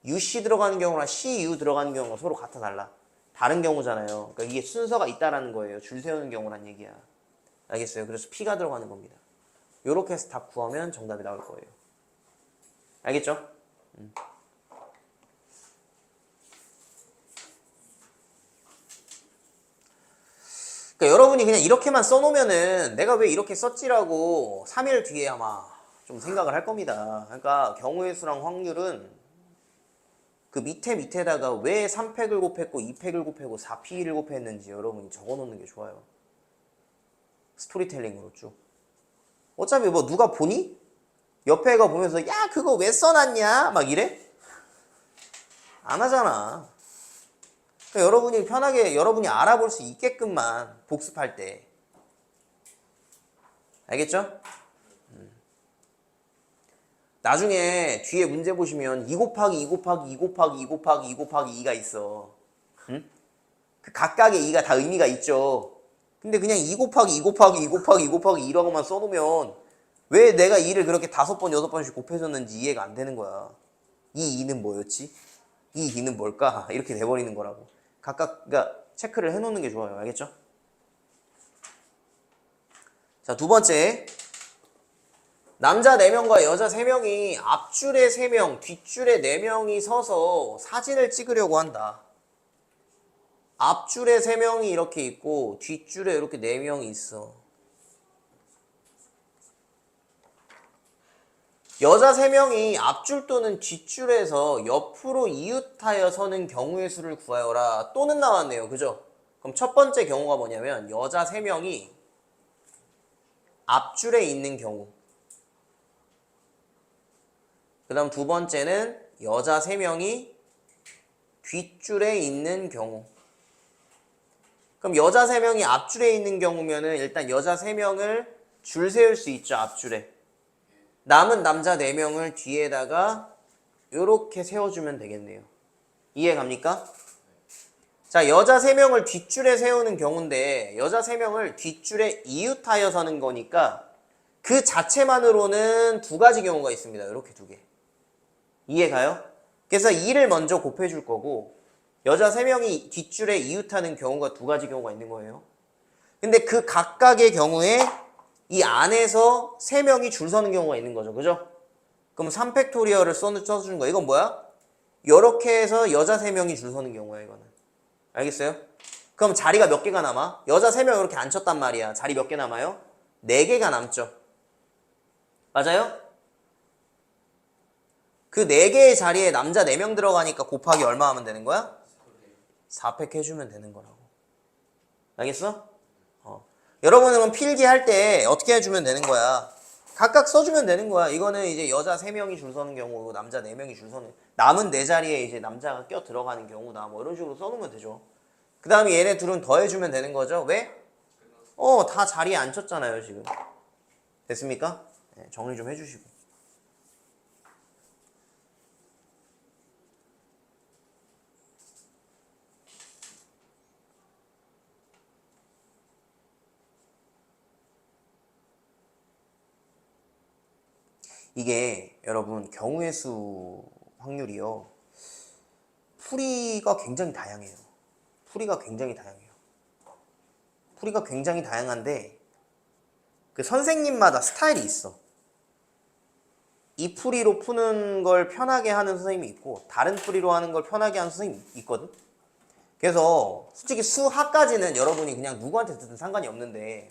UC 들어가는 경우랑 CU 들어가는 경우가 서로 같아 달라. 다른 경우잖아요. 그러니까 이게 순서가 있다라는 거예요. 줄 세우는 경우란 얘기야. 알겠어요? 그래서 P가 들어가는 겁니다. 요렇게 해서 답 구하면 정답이 나올 거예요. 알겠죠? 그러니까 여러분이 그냥 이렇게만 써놓으면은 내가 왜 이렇게 썼지라고 3일 뒤에 아마 좀 생각을 할 겁니다. 그러니까 경우의 수랑 확률은 그 밑에다가 왜 3팩을 곱했고 2팩을 곱했고 4P를 곱했는지 여러분이 적어놓는 게 좋아요. 스토리텔링으로 쭉. 어차피 뭐 누가 보니? 옆에 애가 보면서 야 그거 왜 써놨냐? 막 이래? 안 하잖아. 그러니까 여러분이 편하게 여러분이 알아볼 수 있게끔만 복습할 때. 알겠죠? 나중에 뒤에 문제 보시면 2 곱하기 2 곱하기 2 곱하기 2 곱하기 2 곱하기 2가 있어. 응? 그 각각의 2가 다 의미가 있죠. 근데 그냥 2 곱하기 2 곱하기 2 곱하기 2 곱하기 2라고만 써놓으면 왜 내가 2를 그렇게 5번, 6번씩 곱해줬는지 이해가 안 되는 거야. 이 2는 뭐였지? 이 2는 뭘까? 이렇게 돼버리는 거라고. 각각, 그러니까 체크를 해놓는 게 좋아요. 알겠죠? 자, 두 번째. 남자 4명과 여자 3명이 앞줄에 3명, 뒷줄에 4명이 서서 사진을 찍으려고 한다. 앞줄에 3명이 이렇게 있고 뒷줄에 이렇게 4명이 있어. 여자 3명이 앞줄 또는 뒷줄에서 옆으로 이웃하여 서는 경우의 수를 구하여라. 또는 나왔네요. 그죠? 그럼 첫 번째 경우가 뭐냐면 여자 3명이 앞줄에 있는 경우. 그 다음 두 번째는 여자 3명이 뒷줄에 있는 경우. 그럼 여자 3명이 앞줄에 있는 경우면은 일단 여자 3명을 줄 세울 수 있죠. 앞줄에. 남은 남자 4명을 뒤에다가 이렇게 세워주면 되겠네요. 이해 갑니까? 자, 여자 3명을 뒷줄에 세우는 경우인데 여자 3명을 뒷줄에 이웃하여 서는 거니까 그 자체만으로는 두 가지 경우가 있습니다. 이렇게 두 개. 이해 가요? 그래서 2를 먼저 곱해줄 거고 여자 3명이 뒷줄에 이웃하는 경우가 두 가지 경우가 있는 거예요. 근데 그 각각의 경우에 이 안에서 3명이 줄 서는 경우가 있는 거죠. 그죠? 그럼 3팩토리얼을 써주는 거야. 이건 뭐야? 이렇게 해서 여자 3명이 줄 서는 경우야. 이거는. 알겠어요? 그럼 자리가 몇 개가 남아? 여자 3명 이렇게 앉혔단 말이야. 자리 몇 개 남아요? 4개가 남죠. 맞아요? 그 4개의 자리에 남자 4명 들어가니까 곱하기 얼마 하면 되는 거야? 4팩 해주면 되는 거라고. 알겠어? 여러분은 필기할 때 어떻게 해주면 되는 거야? 각각 써주면 되는 거야. 이거는 이제 여자 3명이 줄 서는 경우고 남자 4명이 줄 서는, 남은 4자리에 이제 남자가 껴 들어가는 경우다. 뭐 이런 식으로 써놓으면 되죠. 그 다음에 얘네 둘은 더해주면 되는 거죠. 왜? 다 자리에 앉혔잖아요, 지금. 됐습니까? 네, 정리 좀 해주시고. 이게 여러분 경우의 수 확률이요. 풀이가 굉장히 다양해요. 풀이가 굉장히 다양한데 그 선생님마다 스타일이 있어. 이 풀이로 푸는 걸 편하게 하는 선생님이 있고 다른 풀이로 하는 걸 편하게 하는 선생님이 있거든. 그래서 솔직히 수학까지는 여러분이 그냥 누구한테 듣든 상관이 없는데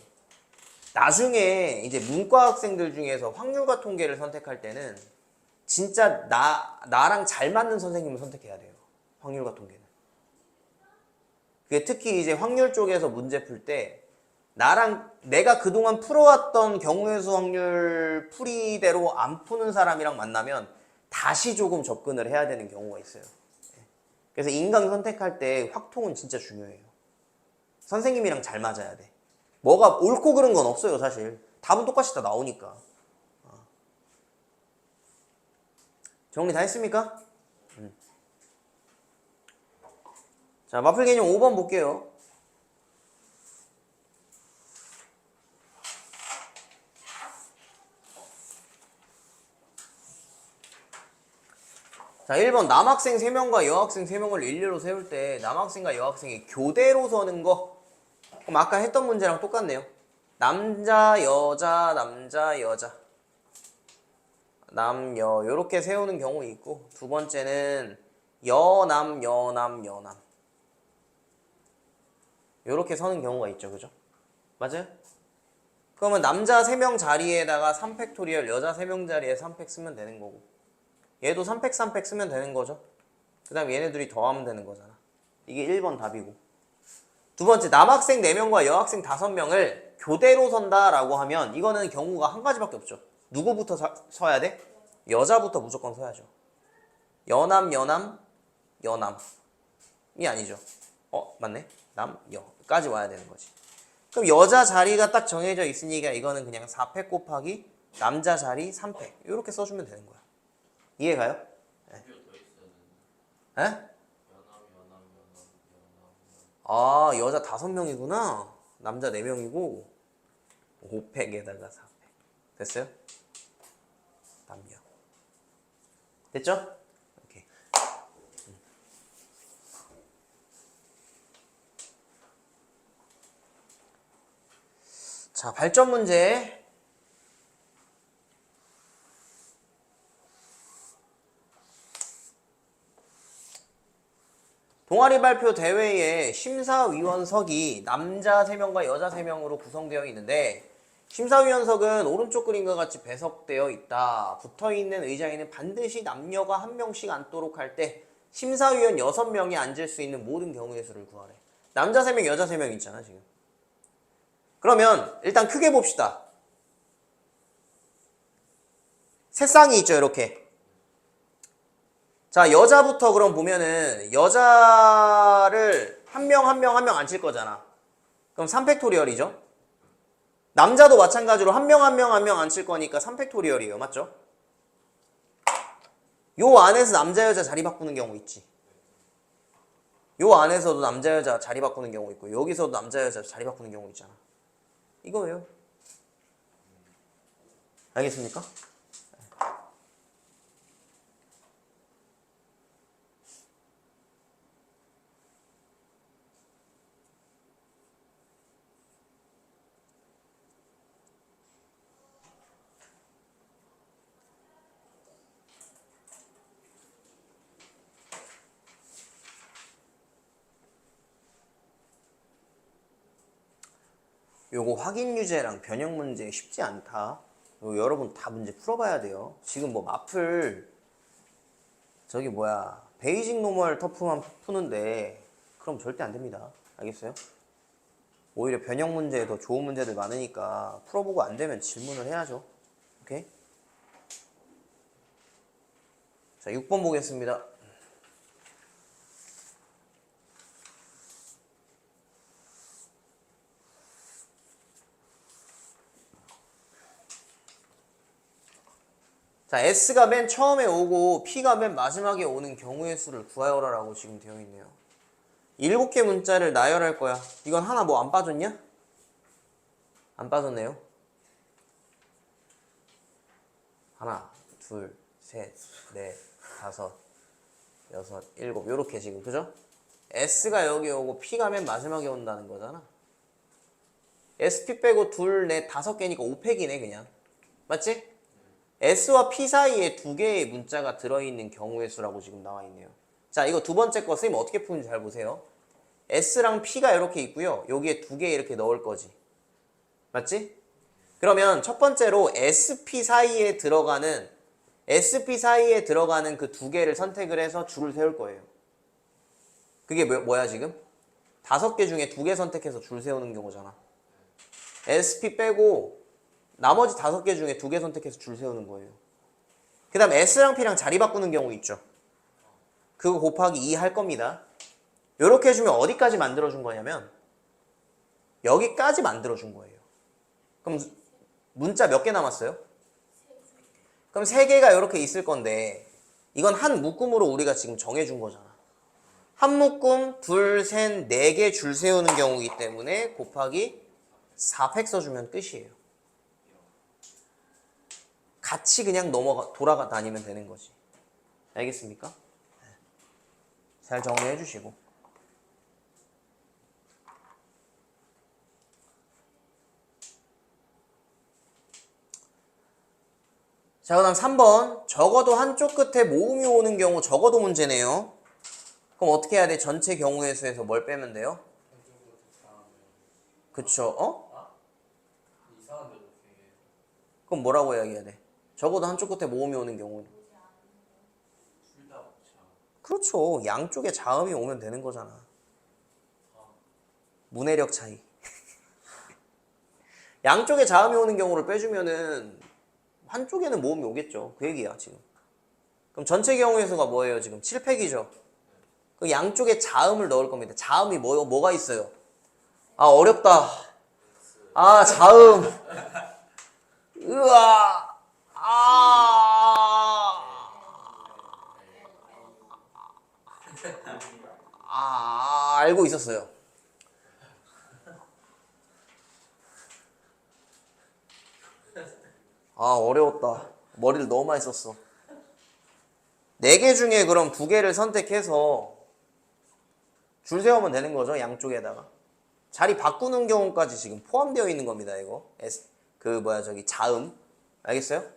나중에 이제 문과 학생들 중에서 확률과 통계를 선택할 때는 진짜 나랑 잘 맞는 선생님을 선택해야 돼요. 확률과 통계는. 그게 특히 이제 확률 쪽에서 문제 풀 때 내가 그동안 풀어왔던 경우의 수 확률 풀이대로 안 푸는 사람이랑 만나면 다시 조금 접근을 해야 되는 경우가 있어요. 그래서 인강 선택할 때 확통은 진짜 중요해요. 선생님이랑 잘 맞아야 돼. 뭐가 옳고 그른 건 없어요, 사실. 답은 똑같이 다 나오니까. 정리 다 했습니까? 자, 마플 개념 5번 볼게요. 자, 1번 남학생 3명과 여학생 3명을 일렬로 세울 때 남학생과 여학생이 교대로 서는 거. 그럼 아까 했던 문제랑 똑같네요. 남자, 여자, 남자, 여자. 남여 요렇게 세우는 경우 있고 두 번째는 여남, 여남, 여남. 요렇게 서는 경우가 있죠. 그죠? 맞아요? 그러면 남자 3명 자리에다가 3팩토리얼 여자 3명 자리에 3팩 쓰면 되는 거고 얘도 3팩 3팩 쓰면 되는 거죠. 그 다음 얘네 둘이 더하면 되는 거잖아. 이게 1번 답이고 두 번째 남학생 4명과 여학생 5명을 교대로 선다라고 하면 이거는 경우가 한 가지밖에 없죠. 누구부터 서야 돼? 여자부터 무조건 서야죠. 여남, 여남, 여남이 아니죠. 맞네. 남, 여까지 와야 되는 거지. 그럼 여자 자리가 딱 정해져 있으니까 이거는 그냥 4팩 곱하기 남자 자리 3팩 이렇게 써주면 되는 거야. 이해가요? 네. 에? 아, 여자 5명이구나. 남자 4명이고 5팩에다가 4팩. 됐어요? 남녀. 됐죠? 오케이. 자, 발전 문제. 동아리 발표 대회에 심사위원석이 남자 3명과 여자 3명으로 구성되어 있는데 심사위원석은 오른쪽 그림과 같이 배석되어 있다. 붙어있는 의자에는 반드시 남녀가 1명씩 앉도록 할 때 심사위원 6명이 앉을 수 있는 모든 경우의 수를 구하래. 남자 3명, 여자 3명 있잖아 지금. 그러면 일단 크게 봅시다. 세 쌍이 있죠 이렇게. 자, 여자부터 그럼 보면은 여자를 한 명 앉힐 거잖아. 그럼 3팩토리얼이죠. 남자도 마찬가지로 한 명 앉힐 거니까 3팩토리얼이에요. 맞죠? 요 안에서 남자 여자 자리 바꾸는 경우 있지. 요 안에서도 남자 여자 자리 바꾸는 경우 있고 여기서도 남자 여자 자리 바꾸는 경우 있잖아. 이거예요. 알겠습니까? 요거 확인 유제랑 변형 문제 쉽지 않다. 요거 여러분 다 문제 풀어봐야 돼요. 지금 뭐 마플 저기 뭐야 베이직 노멀 터프만 푸는데 그럼 절대 안 됩니다. 알겠어요? 오히려 변형 문제에 더 좋은 문제들 많으니까 풀어보고 안 되면 질문을 해야죠. 오케이? 자, 6번 보겠습니다. 자, S가 맨 처음에 오고 P가 맨 마지막에 오는 경우의 수를 구하여라라고 지금 되어 있네요. 7개 문자를 나열할 거야. 이건 하나 뭐 안 빠졌냐? 안 빠졌네요. 하나, 둘, 셋, 넷, 다섯, 여섯, 일곱 요렇게 지금 그죠? S가 여기 오고 P가 맨 마지막에 온다는 거잖아. SP 빼고 둘, 넷, 5개니까 5팩이네 그냥. 맞지? S와 P 사이에 2개의 문자가 들어있는 경우의 수라고 지금 나와 있네요. 자, 이거 두 번째 거 선생님 어떻게 푸는지 잘 보세요. S랑 P가 이렇게 있고요. 여기에 2개 이렇게 넣을 거지. 맞지? 그러면 첫 번째로 SP 사이에 들어가는 그 2개를 선택을 해서 줄을 세울 거예요. 그게 뭐야 지금? 5개 중에 2개 선택해서 줄 세우는 경우잖아. SP 빼고 나머지 5개 중에 2개 선택해서 줄 세우는 거예요. 그 다음 S랑 P랑 자리 바꾸는 경우 있죠. 그거 곱하기 2 할 겁니다. 요렇게 해주면 어디까지 만들어준 거냐면 여기까지 만들어준 거예요. 그럼 문자 몇 개 남았어요? 그럼 3개가 이렇게 있을 건데 이건 한 묶음으로 우리가 지금 정해준 거잖아. 한 묶음, 둘, 셋, 4개 줄 세우는 경우이기 때문에 곱하기 4팩 써주면 끝이에요. 같이 그냥 돌아가 다니면 되는 거지. 알겠습니까? 잘 정리해 주시고. 자, 그 다음 3번. 적어도 한쪽 끝에 모음이 오는 경우 적어도 문제네요. 그럼 어떻게 해야 돼? 전체 경우의 수에서 뭘 빼면 돼요? 그쵸? 그럼 뭐라고 이야기해야 돼? 적어도 한쪽 끝에 모음이 오는 경우는. 그렇죠. 양쪽에 자음이 오면 되는 거잖아. 문해력 차이. 양쪽에 자음이 오는 경우를 빼주면은 한쪽에는 모음이 오겠죠. 그 얘기야 지금. 그럼 전체 경우의 수가 뭐예요 지금? 7팩이죠. 그 양쪽에 자음을 넣을 겁니다. 자음이 뭐가 있어요? 아, 어렵다. 아, 자음. 으아. 알고 있었어요. 아, 어려웠다. 머리를 너무 많이 썼어. 4개 중에 그럼 2개를 선택해서 줄 세우면 되는 거죠, 양쪽에다가. 자리 바꾸는 경우까지 지금 포함되어 있는 겁니다, 이거. 자음. 알겠어요?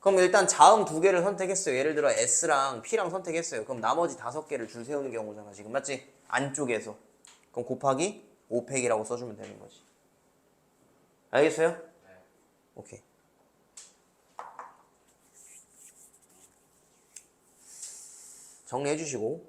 그럼 일단 자음 2개를 선택했어요. 예를 들어 S랑 P랑 선택했어요. 그럼 나머지 5개를 줄 세우는 경우잖아, 지금. 맞지? 안쪽에서. 그럼 곱하기 5팩이라고 써주면 되는 거지. 알겠어요? 네. 오케이. 정리해 주시고.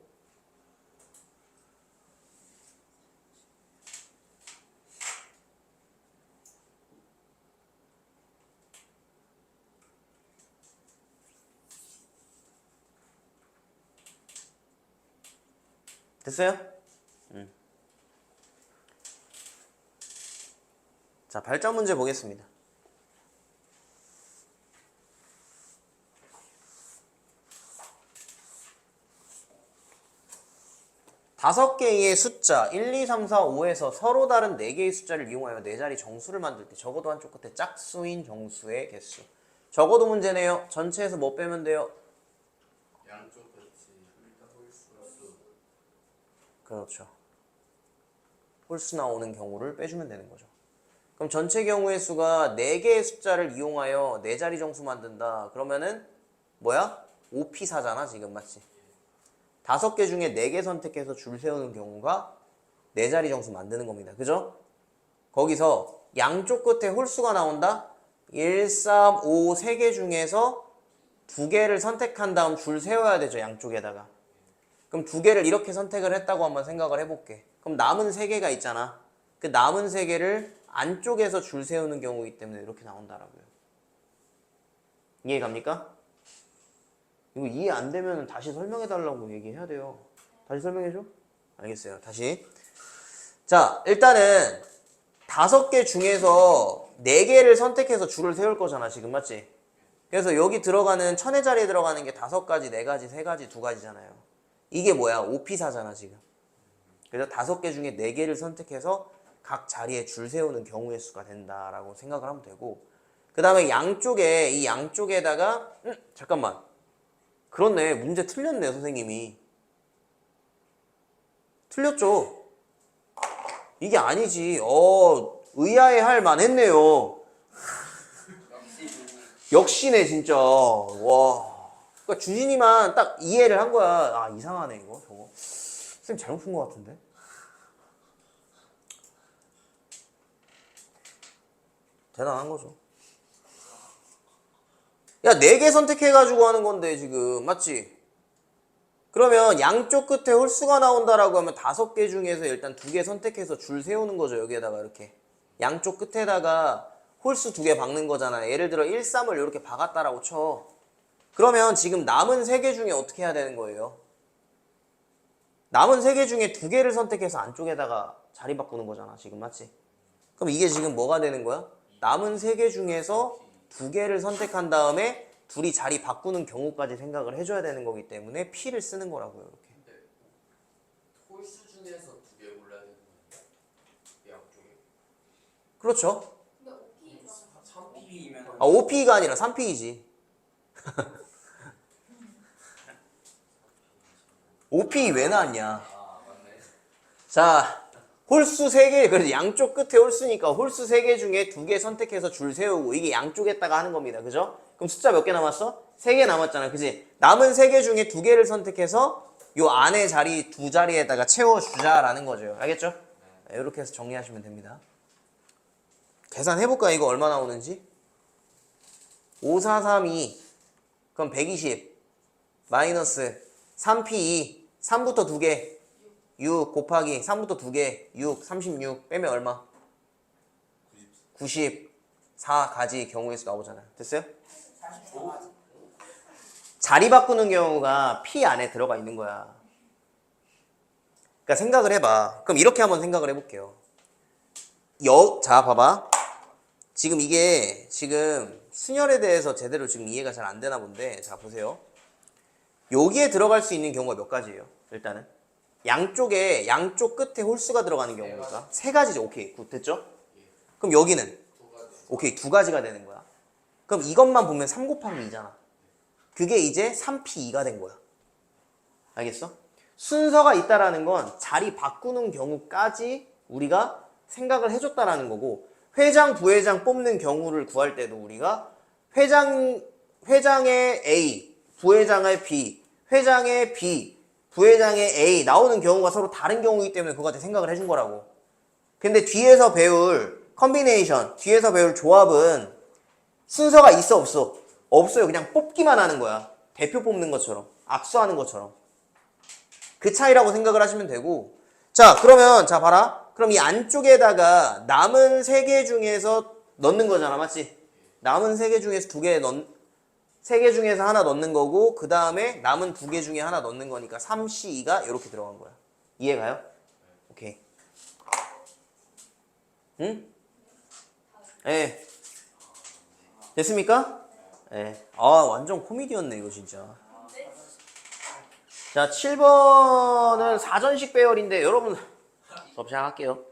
됐어요? 자, 발전 문제 보겠습니다. 다섯 개의 숫자 1, 2, 3, 4, 5에서 서로 다른 4개의 숫자를 이용하여 4자리 정수를 만들 때 적어도 한쪽 끝에 짝수인 정수의 개수. 적어도 문제네요. 전체에서 뭐 빼면 돼요? 양쪽 끝이 홀수. 그렇죠. 홀수 나오는 경우를 빼주면 되는 거죠. 그럼 전체 경우의 수가 4개의 숫자를 이용하여 4자리 정수 만든다. 그러면은 뭐야? 5P4잖아 지금. 맞지? 5개 중에 4개 선택해서 줄 세우는 경우가 4자리 정수 만드는 겁니다. 그죠? 거기서 양쪽 끝에 홀수가 나온다? 1, 3, 5, 3개 중에서 2개를 선택한 다음 줄 세워야 되죠, 양쪽에다가. 그럼 2개를 이렇게 선택을 했다고 한번 생각을 해볼게. 그럼 남은 3개가 있잖아. 그 남은 3개를 안쪽에서 줄 세우는 경우이기 때문에 이렇게 나온다라고요. 이해 갑니까? 이거 이해 안 되면 다시 설명해 달라고 얘기해야 돼요. 다시 설명해 줘? 알겠어요. 다시. 자, 일단은 5개 중에서 4개를 선택해서 줄을 세울 거잖아, 지금. 맞지? 그래서 여기 들어가는 천의 자리에 들어가는 게 5가지, 4가지, 3가지, 2가지잖아요. 이게 뭐야? 5P4잖아, 지금. 그래서 5개 중에 4개를 선택해서 각 자리에 줄 세우는 경우의 수가 된다라고 생각을 하면 되고, 그 다음에 이 양쪽에다가 잠깐만. 그렇네. 문제 틀렸네, 선생님이. 틀렸죠? 이게 아니지. 의아해할 만했네요. 역시네, 진짜. 와. 그러니까 주진이만 딱 이해를 한 거야. 아, 이상하네, 이거. 저거. 선생님 잘못 푼 것 같은데? 대단한 거죠. 야, 4개 선택해가지고 하는 건데, 지금. 맞지? 그러면 양쪽 끝에 홀수가 나온다라고 하면 5개 중에서 일단 2개 선택해서 줄 세우는 거죠, 여기에다가 이렇게. 양쪽 끝에다가 홀수 2개 박는 거잖아요. 예를 들어 1, 3을 이렇게 박았다라고 쳐. 그러면 지금 남은 3개 중에 어떻게 해야 되는 거예요? 남은 3개 중에 2개를 선택해서 안쪽에다가 자리 바꾸는 거잖아, 지금. 맞지? 그럼 이게 지금 뭐가 되는 거야? 남은 3개 중에서 2개를 선택한 다음에 둘이 자리 바꾸는 경우까지 생각을 해줘야 되는 거기 때문에 P를 쓰는 거라고요, 이렇게. 근데 홀수 중에서 2개 골라야 되는 거예요? 양쪽에. 그렇죠. 근데 OP가 3P이면 5P가 아니라 3P이지. 5P 왜 나왔냐? 아, 맞네. 자, 홀수 3개, 그래서 양쪽 끝에 홀수니까 홀수 3개 중에 2개 선택해서 줄 세우고, 이게 양쪽에다가 하는 겁니다. 그죠? 그럼 숫자 몇 개 남았어? 3개 남았잖아. 그지? 남은 3개 중에 2개를 선택해서 요 안에 자리 2자리에다가 채워주자라는 거죠. 알겠죠? 네, 이렇게 해서 정리하시면 됩니다. 계산해볼까? 이거 얼마 나오는지? 5432 그럼 120 마이너스 3P2 3부터 2개 6 곱하기 3부터 2개 6 36 빼면 얼마? 94가지 경우의 수 나오잖아요. 됐어요? 45가지. 자리 바꾸는 경우가 P 안에 들어가 있는 거야. 그러니까 생각을 해봐. 그럼 이렇게 한번 생각을 해볼게요. 자, 봐봐. 지금 이게 지금 순열에 대해서 제대로 지금 이해가 잘 안 되나 본데, 자, 보세요. 여기에 들어갈 수 있는 경우가 몇 가지예요? 일단은 양쪽 끝에 홀수가 들어가는 경우가 세 가지죠. 오케이, 굿, 됐죠? 그럼 여기는 두 가지. 오케이, 두 가지가 되는 거야. 그럼 이것만 보면 3 곱하기 2잖아. 그게 이제 3p2가 된 거야. 알겠어? 순서가 있다라는 건 자리 바꾸는 경우까지 우리가 생각을 해줬다라는 거고, 회장, 부회장 뽑는 경우를 구할 때도 우리가 회장의 A, 부회장의 B, 회장의 B, 부회장의 A 나오는 경우가 서로 다른 경우이기 때문에 그거 같아 생각을 해준 거라고. 근데 뒤에서 배울 컨비네이션, 뒤에서 배울 조합은 순서가 있어 없어? 없어요. 그냥 뽑기만 하는 거야. 대표 뽑는 것처럼, 압수하는 것처럼. 그 차이라고 생각을 하시면 되고, 자, 그러면 자 봐라. 그럼 이 안쪽에다가 남은 3개 중에서 넣는 거잖아, 맞지? 남은 3개 중에서 3개 중에서 하나 넣는 거고, 그 다음에 남은 2개 중에 하나 넣는 거니까 3C2가 이렇게 들어간 거야. 이해가요? 오케이. 응? 예. 됐습니까? 예. 아, 완전 코미디였네, 이거 진짜. 자, 7번은 사전식 배열인데, 여러분, 수업 시작할게요.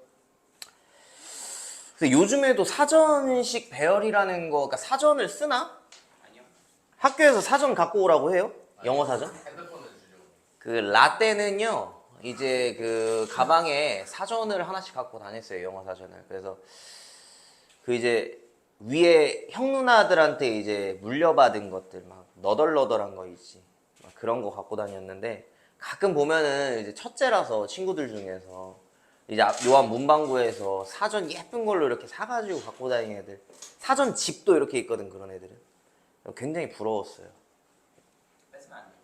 근데 요즘에도 사전식 배열이라는 거, 그러니까 사전을 쓰나? 아니요. 학교에서 사전 갖고 오라고 해요? 영어 사전? 핸드폰을 주죠. 그 라떼는요, 이제 그 가방에 사전을 하나씩 갖고 다녔어요, 영어 사전을. 그래서 그 이제 위에 형 누나들한테 이제 물려받은 것들 막 너덜너덜한 거 있지, 막 그런 거 갖고 다녔는데, 가끔 보면은 이제 첫째라서 친구들 중에서 이제 요한 문방구에서 사전 예쁜 걸로 이렇게 사가지고 갖고 다니는 애들, 사전 집도 이렇게 있거든, 그런 애들은. 굉장히 부러웠어요. 뺏으면 안 돼.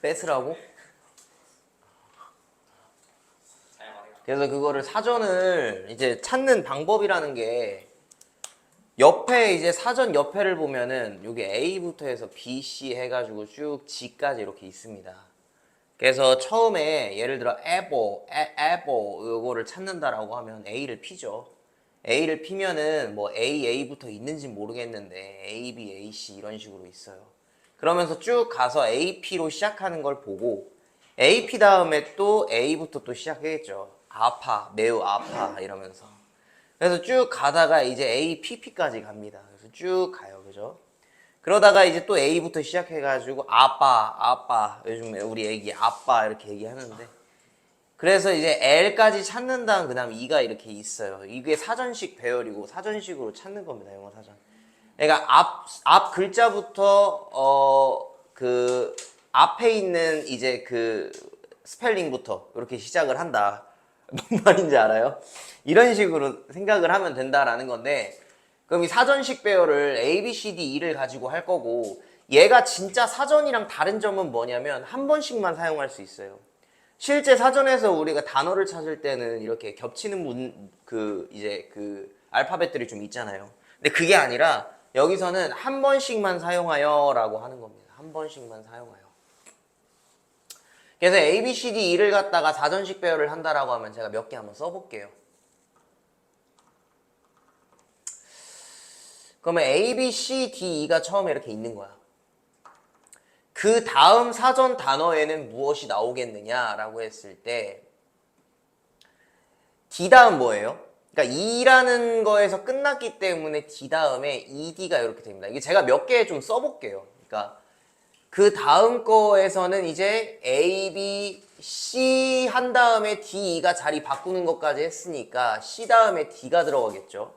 뺏으라고? 잘 말해요. 그래서 그거를 사전을 이제 찾는 방법이라는 게, 옆에 이제 사전 옆에를 보면은 여기 A부터 해서 B, C 해가지고 쭉 G까지 이렇게 있습니다. 그래서 처음에 예를 들어 apple 요거를 찾는다라고 하면 A를 피죠. A를 피면은 뭐 A부터 있는지 모르겠는데 A, B, A, C 이런 식으로 있어요. 그러면서 쭉 가서 AP로 시작하는 걸 보고, AP 다음에 또 A부터 또 시작하겠죠. 아파, 매우 아파 이러면서. 그래서 쭉 가다가 이제 APP까지 갑니다. 그래서 쭉 가요, 그죠? 그러다가 이제 또 A부터 시작해가지고 아빠, 요즘 우리 애기 아빠 이렇게 얘기하는데, 그래서 이제 L까지 찾는 다음 그 다음 E가 이렇게 있어요. 이게 사전식 배열이고 사전식으로 찾는 겁니다, 영어 사전. 그러니까 앞 글자부터 그 앞에 있는 이제 그 스펠링부터 이렇게 시작을 한다. 뭔 말인지 알아요? 이런 식으로 생각을 하면 된다라는 건데, 그럼 이 사전식 배열을 A, B, C, D, E를 가지고 할 거고, 얘가 진짜 사전이랑 다른 점은 뭐냐면 한 번씩만 사용할 수 있어요. 실제 사전에서 우리가 단어를 찾을 때는 이렇게 겹치는 이제 그 알파벳들이 좀 있잖아요. 근데 그게 아니라 여기서는 한 번씩만 사용하여라고 하는 겁니다. 한 번씩만 사용하여. 그래서 A, B, C, D, E를 갖다가 사전식 배열을 한다라고 하면 제가 몇 개 한번 써볼게요. 그러면 A, B, C, D, E가 처음에 이렇게 있는 거야. 그 다음 사전 단어에는 무엇이 나오겠느냐라고 했을 때, D 다음 뭐예요? 그러니까 E라는 거에서 끝났기 때문에 D 다음에 ED가 이렇게 됩니다. 이게 제가 몇 개 좀 써볼게요. 그러니까 그 다음 거에서는 이제 A, B, C 한 다음에 D, E가 자리 바꾸는 것까지 했으니까 C 다음에 D가 들어가겠죠.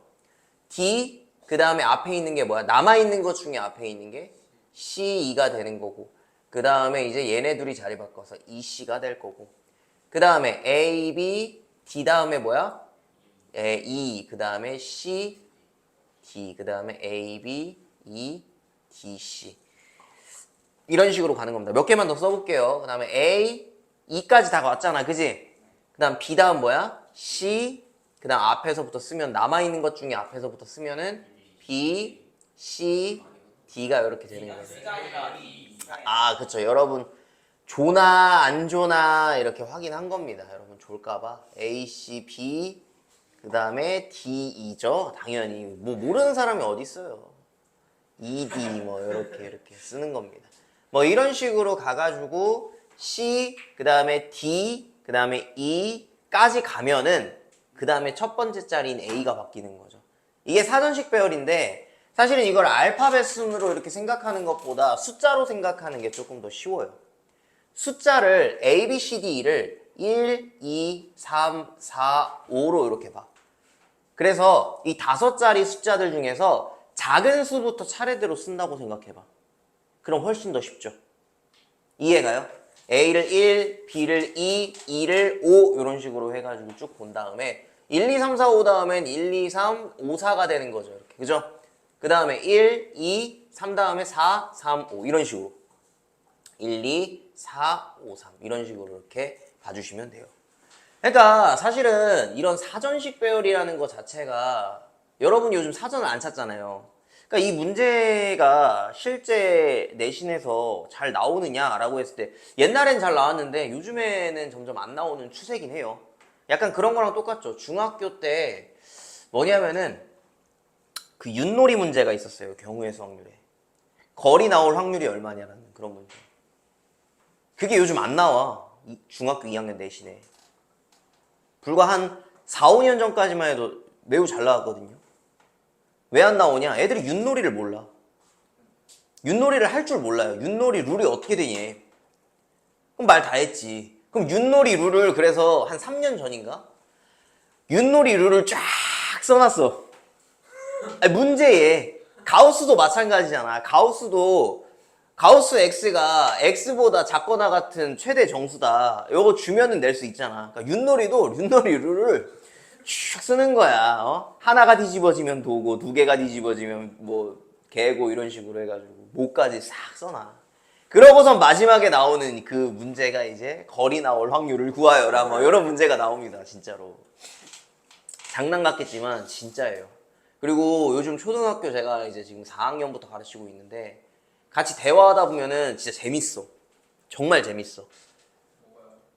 D, 그 다음에 앞에 있는 게 뭐야? 남아있는 것 중에 앞에 있는 게 C, E가 되는 거고, 그 다음에 이제 얘네 둘이 자리 바꿔서 EC가 될 거고, 그 다음에 A, B, D 다음에 뭐야? E, 그 다음에 C, D, 그 다음에 A, B, E, D, C. 이런 식으로 가는 겁니다. 몇 개만 더 써볼게요. 그 다음에 A, E까지 다 왔잖아, 그지? 그 다음 B 다음 뭐야? C, 그 다음 앞에서부터 쓰면, 남아있는 것 중에 앞에서부터 쓰면은 B, C, D가 이렇게 되는 거예요. C가 아니라 B. 아, 그쵸. 여러분 조나 안 조나 이렇게 확인한 겁니다. 여러분 졸까봐. A, C, B 그 다음에 D, E죠. 당연히 뭐 모르는 사람이 어디 있어요. E, D 뭐 이렇게 쓰는 겁니다. 뭐 이런 식으로 가가지고 C 그 다음에 D 그 다음에 E까지 가면은 그 다음에 첫 번째 자리인 A가 바뀌는 거죠. 이게 사전식 배열인데 사실은 이걸 알파벳 순으로 이렇게 생각하는 것보다 숫자로 생각하는 게 조금 더 쉬워요. 숫자를 A, B, C, D를 1, 2, 3, 4, 5로 이렇게 봐. 그래서 이 5자리 숫자들 중에서 작은 수부터 차례대로 쓴다고 생각해봐. 그럼 훨씬 더 쉽죠. 이해가요? A를 1, B를 2, E를 5 이런 식으로 해가지고 쭉 본 다음에 1, 2, 3, 4, 5 다음엔 1, 2, 3, 5, 4가 되는 거죠. 이렇게. 그죠? 그 다음에 1, 2, 3 다음에 4, 3, 5 이런 식으로 1, 2, 4, 5, 3 이런 식으로 이렇게 봐주시면 돼요. 그러니까 사실은 이런 사전식 배열이라는 것 자체가 여러분이 요즘 사전을 안 찾잖아요. 그러니까 이 문제가 실제 내신에서 잘 나오느냐라고 했을 때 옛날엔 잘 나왔는데 요즘에는 점점 안 나오는 추세긴 해요. 약간 그런 거랑 똑같죠. 중학교 때 뭐냐면은 그 윷놀이 문제가 있었어요. 경우의 수 확률에. 거리 나올 확률이 얼마냐라는 그런 문제. 그게 요즘 안 나와. 중학교 2학년 내신에. 불과 한 4, 5년 전까지만 해도 매우 잘 나왔거든요. 왜 안 나오냐? 애들이 윷놀이를 몰라. 윷놀이를 할 줄 몰라요. 윷놀이 룰이 어떻게 되니? 그럼 말 다 했지. 그럼 윷놀이 룰을 그래서 한 3년 전인가? 윷놀이 룰을 쫙 써놨어. 아니, 문제에 가우스도 마찬가지잖아. 가우스 x가 x보다 작거나 같은 최대 정수다. 요거 주면은 낼 수 있잖아. 그러니까 윷놀이도 윷놀이 룰을 쭉 쓰는 거야. 하나가 뒤집어지면 도고, 두 개가 뒤집어지면 뭐 개고 이런 식으로 해가지고 목까지 싹 써놔. 그러고선 마지막에 나오는 그 문제가 이제 거리 나올 확률을 구하여라. 뭐 이런 문제가 나옵니다. 진짜로. 장난 같겠지만 진짜예요. 그리고 요즘 초등학교 제가 이제 지금 4학년부터 가르치고 있는데 같이 대화하다 보면은 진짜 재밌어. 정말 재밌어.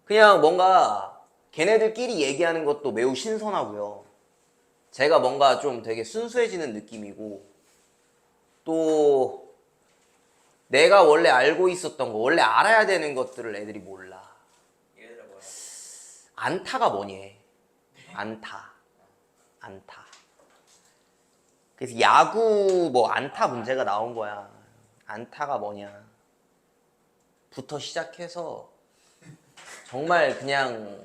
그냥 뭔가 걔네들끼리 얘기하는 것도 매우 신선하고요. 제가 뭔가 좀 되게 순수해지는 느낌이고 또 내가 원래 알고 있었던 거, 원래 알아야 되는 것들을 애들이 몰라. 예를 들어 뭐요? 안타가 뭐니? 안타. 그래서 야구 뭐 안타 문제가 나온 거야. 안타가 뭐냐. 부터 시작해서 정말 그냥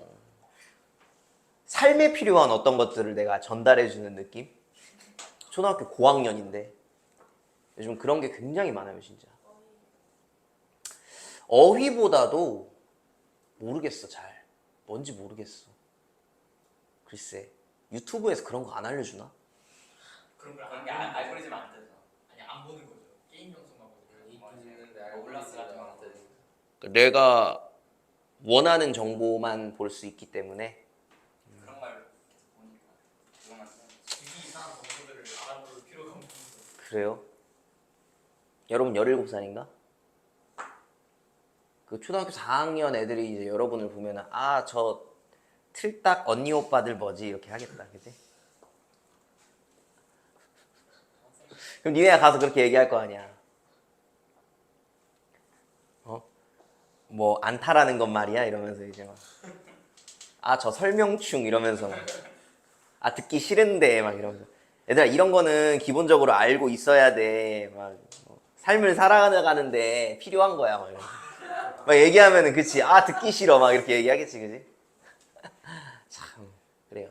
삶에 필요한 어떤 것들을 내가 전달해주는 느낌? 초등학교 고학년인데 요즘 그런 게 굉장히 많아요, 진짜. 어휘보다도 모르겠어, 잘. 뭔지 모르겠어. 글쎄, 유튜브에서 그런 거 안 알려주나? 그런 걸 그런 게 안 알고리즘 안 뜨죠. 아니 안 보는 거죠. 게임 영상만 보는 거예요. 있는데 올라스 같은 거 뜨죠. 내가 원하는 정보만 볼 수 있기 때문에 그런 걸 계속 보니까 그거만 뜨는 되게 이상한 정보들을 알아볼 필요가 없는 거. 그래요? 여러분 17살인가? 그 초등학교 4학년 애들이 이제 여러분을 보면은 아, 저 틀딱 언니 오빠들 뭐지? 이렇게 하겠다. 그지? 그럼 니네가 가서 그렇게 얘기할 거 아니야. 뭐 안타라는 건 말이야 이러면서 이제 막 아, 저 설명충 이러면서 막 아, 듣기 싫은데 막 이러면서 얘들아 이런 거는 기본적으로 알고 있어야 돼. 막 삶을 살아가는데 필요한 거야 막 이러면서. 막 얘기하면은 그치 아 듣기 싫어 막 이렇게 얘기하겠지 그지? 참 그래요.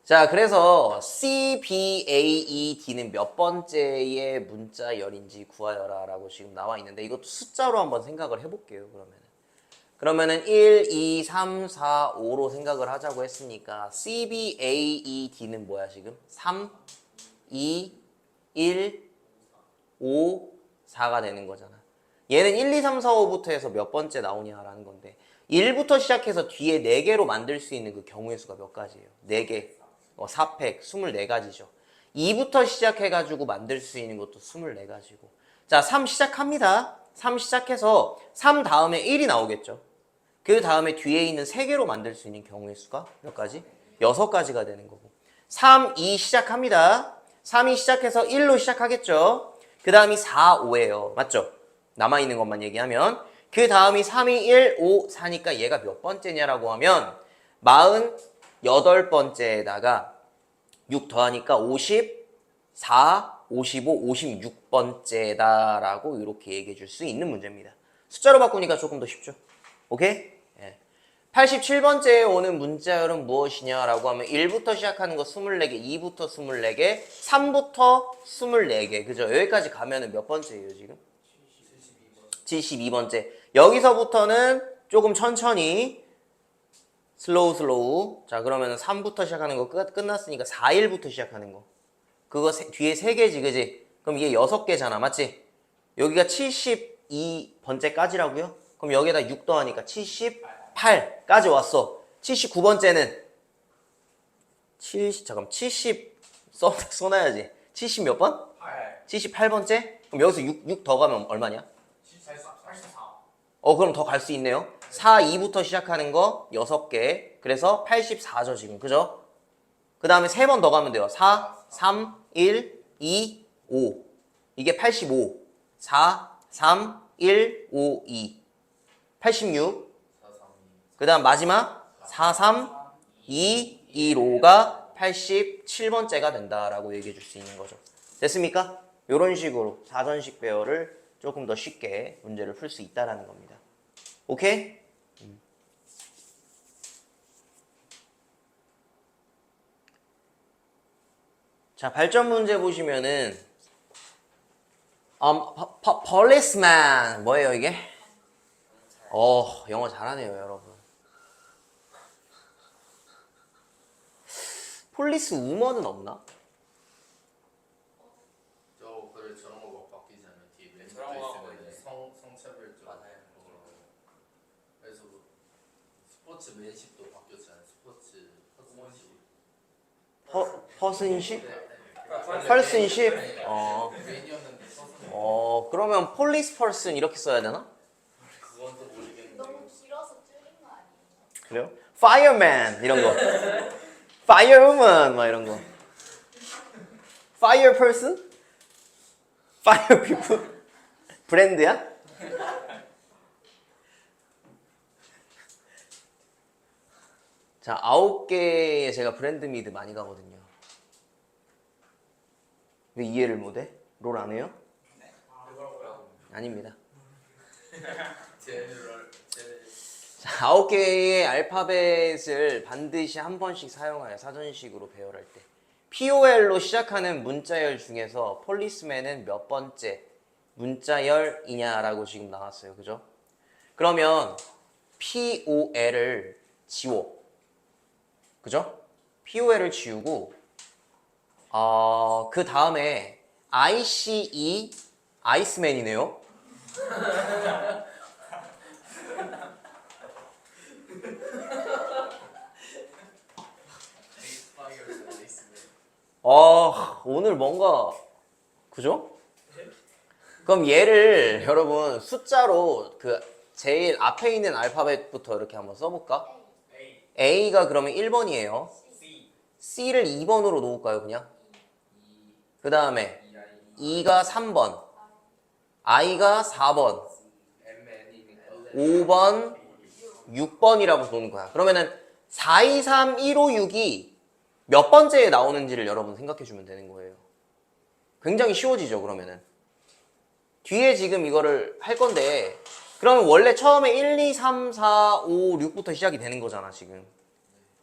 자 그래서 C, B, A, E, D는 몇 번째의 문자 열인지 구하여라 라고 지금 나와 있는데 이것도 숫자로 한번 생각을 해볼게요. 그러면은 1, 2, 3, 4, 5로 생각을 하자고 했으니까 C, B, A, E, D는 뭐야 지금? 3, 2, 1, 5, 4가 되는 거잖아. 얘는 1, 2, 3, 4, 5부터 해서 몇 번째 나오냐라는 건데 1부터 시작해서 뒤에 4개로 만들 수 있는 그 경우의 수가 몇 가지예요? 4개. 4팩, 24가지죠. 2부터 시작해가지고 만들 수 있는 것도 24가지고. 자, 3 시작합니다. 3 시작해서 3 다음에 1이 나오겠죠. 그 다음에 뒤에 있는 3개로 만들 수 있는 경우의 수가 몇 가지? 6가지가 되는 거고. 3, 2 시작합니다. 3이 시작해서 1로 시작하겠죠. 그 다음이 4, 5예요. 맞죠? 남아있는 것만 얘기하면. 그 다음이 3, 2, 1, 5, 4니까 얘가 몇 번째냐라고 하면 48번째에다가 6 더하니까 54, 55, 56번째다라고 이렇게 얘기해 줄 수 있는 문제입니다. 숫자로 바꾸니까 조금 더 쉽죠. 오케이? 예. 87번째에 오는 문자열은 무엇이냐라고 하면 1부터 시작하는 거 24개, 2부터 24개, 3부터 24개. 그죠? 여기까지 가면은 몇 번째예요, 지금? 72번째. 여기서부터는 조금 천천히 슬로우. 자, 그러면은 3부터 시작하는 거 끝났으니까 41부터 시작하는 거. 그거 뒤에 3개지, 그지? 그럼 이게 6개잖아, 맞지? 여기가 72번째까지라고요? 그럼 여기에다 6 더하니까 78까지 왔어. 79번째는 70 써놔야지. 70 몇 번? 78번째? 그럼 여기서 6 더 가면 얼마냐? 84. 그럼 더 갈 수 있네요. 4, 2부터 시작하는 거 6개. 그래서 84죠, 지금. 그죠? 그 다음에 3번 더 가면 돼요. 4, 3, 1, 2, 5. 이게 85. 4, 3, 1, 5, 2. 86. 그 다음 마지막 4, 3, 2, 2, 5가 87번째가 된다라고 얘기해 줄 수 있는 거죠. 됐습니까? 이런 식으로 사전식 배열을 조금 더 쉽게 문제를 풀 수 있다라는 겁니다. 오케이? 자, 발전 문제 보시면은 policeman 뭐예요 이게? 영어 잘하네요, 여러분. 폴리스 우먼은 없나? 그래 저런 거 막 바뀌지 않아요? 뒤에 멤버 저런 거 하고 있으면 이제 성차별적. 맞아요. 그래서 스포츠맨십도 바뀌었잖아요. 스포츠 퍼슨십? 펄슨십? 메인이었는데 그러면 폴리스 펄슨 이렇게 써야 되나? 그건 또 모르겠는데. 너무 길어서 줄인 거 아니에요? 그래요? fireman 이런 거. firewoman 막 이런 거. fire person? fire people? 브랜드야? 자, 9개의 제가 브랜드 미드 많이 가거든요. 왜 이해를 못해? 롤 안 해요? 아닙니다. 자, 9개의 알파벳을 반드시 한 번씩 사용하여 사전식으로 배열할 때 POL로 시작하는 문자열 중에서 폴리스맨은 몇 번째 문자열이냐라고 지금 나왔어요. 그죠? 그러면 POL을 지워. 그죠? POL을 지우고 그 다음에 ICE 아이스맨이네요. 오늘 뭔가 그죠? 그럼 얘를 여러분 숫자로 그 제일 앞에 있는 알파벳부터 이렇게 한번 써볼까? A가 그러면 1번이에요. C를 2번으로 놓을까요, 그냥? 그 다음에 E가 3번, I가 4번, 5번, 6번이라고 놓는 거야. 그러면은 4, 2, 3, 1, 5, 6이 몇 번째에 나오는지를 여러분 생각해 주면 되는 거예요. 굉장히 쉬워지죠, 그러면은. 뒤에 지금 이거를 할 건데, 그러면 원래 처음에 1, 2, 3, 4, 5, 6부터 시작이 되는 거잖아, 지금.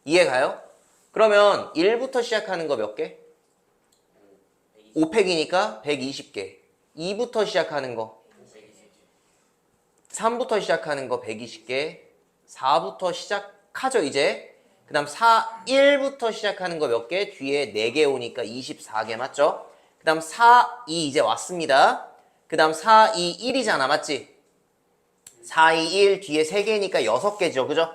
이해가요? 그러면 1부터 시작하는 거 몇 개? 5팩이니까 120개. 2부터 시작하는 거 3부터 시작하는 거 120개. 4부터 시작하죠, 이제. 그 다음 1부터 시작하는 거 몇 개? 뒤에 4개 오니까 24개, 맞죠? 그 다음 4, 2 이제 왔습니다. 그 다음 4, 2, 1이잖아, 맞지? 4, 2, 1 뒤에 3개니까 6개죠, 그죠?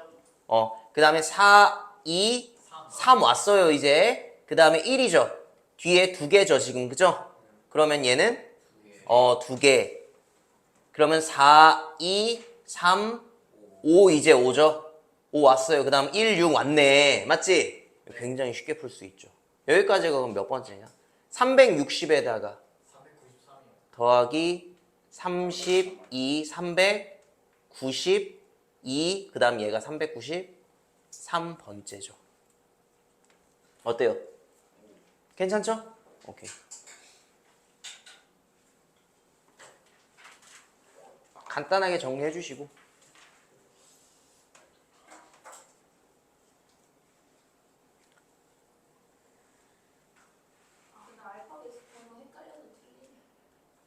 그 다음에 4, 2, 3 왔어요, 이제. 그 다음에 1이죠. 뒤에 2개죠, 지금, 그죠? 그러면 얘는 2개. 그러면 4, 2, 3, 5 이제 5죠? 5 왔어요. 그 다음 1, 6 왔네. 맞지? 굉장히 쉽게 풀 수 있죠. 여기까지가 그럼 몇 번째냐? 360에다가 393이요. 더하기 32, 392, 그 다음 얘가 393번째죠. 어때요? 괜찮죠? 오케이. 간단하게 정리해 주시고. 근데 알파벳 번호 헷갈려서 틀리네.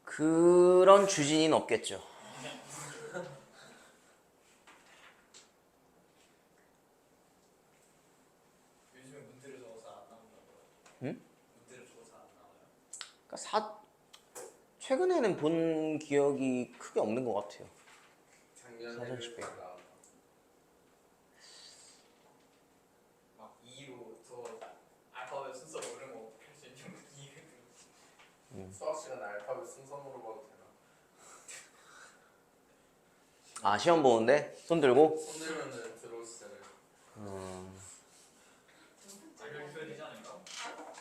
그런 주진이는 없겠죠. 요즘에 문제를 적어서 안 나온다고요? 응? 문제를 적어서 안 나와요? 그러니까 최근에는 본 기억이 크게 없는 것 같아요. 작년에 사전 집회. 나온다. 막 2로 저 알파벳 순서 모르면 어떻게 할 수 있냐고 2를 수학 시간 알파벳 순서 물어봐도 되나? 아, 시험 보는데? 손 들고? 손 들면은 들어오시잖아요. 알려주셔야 되지 않을까?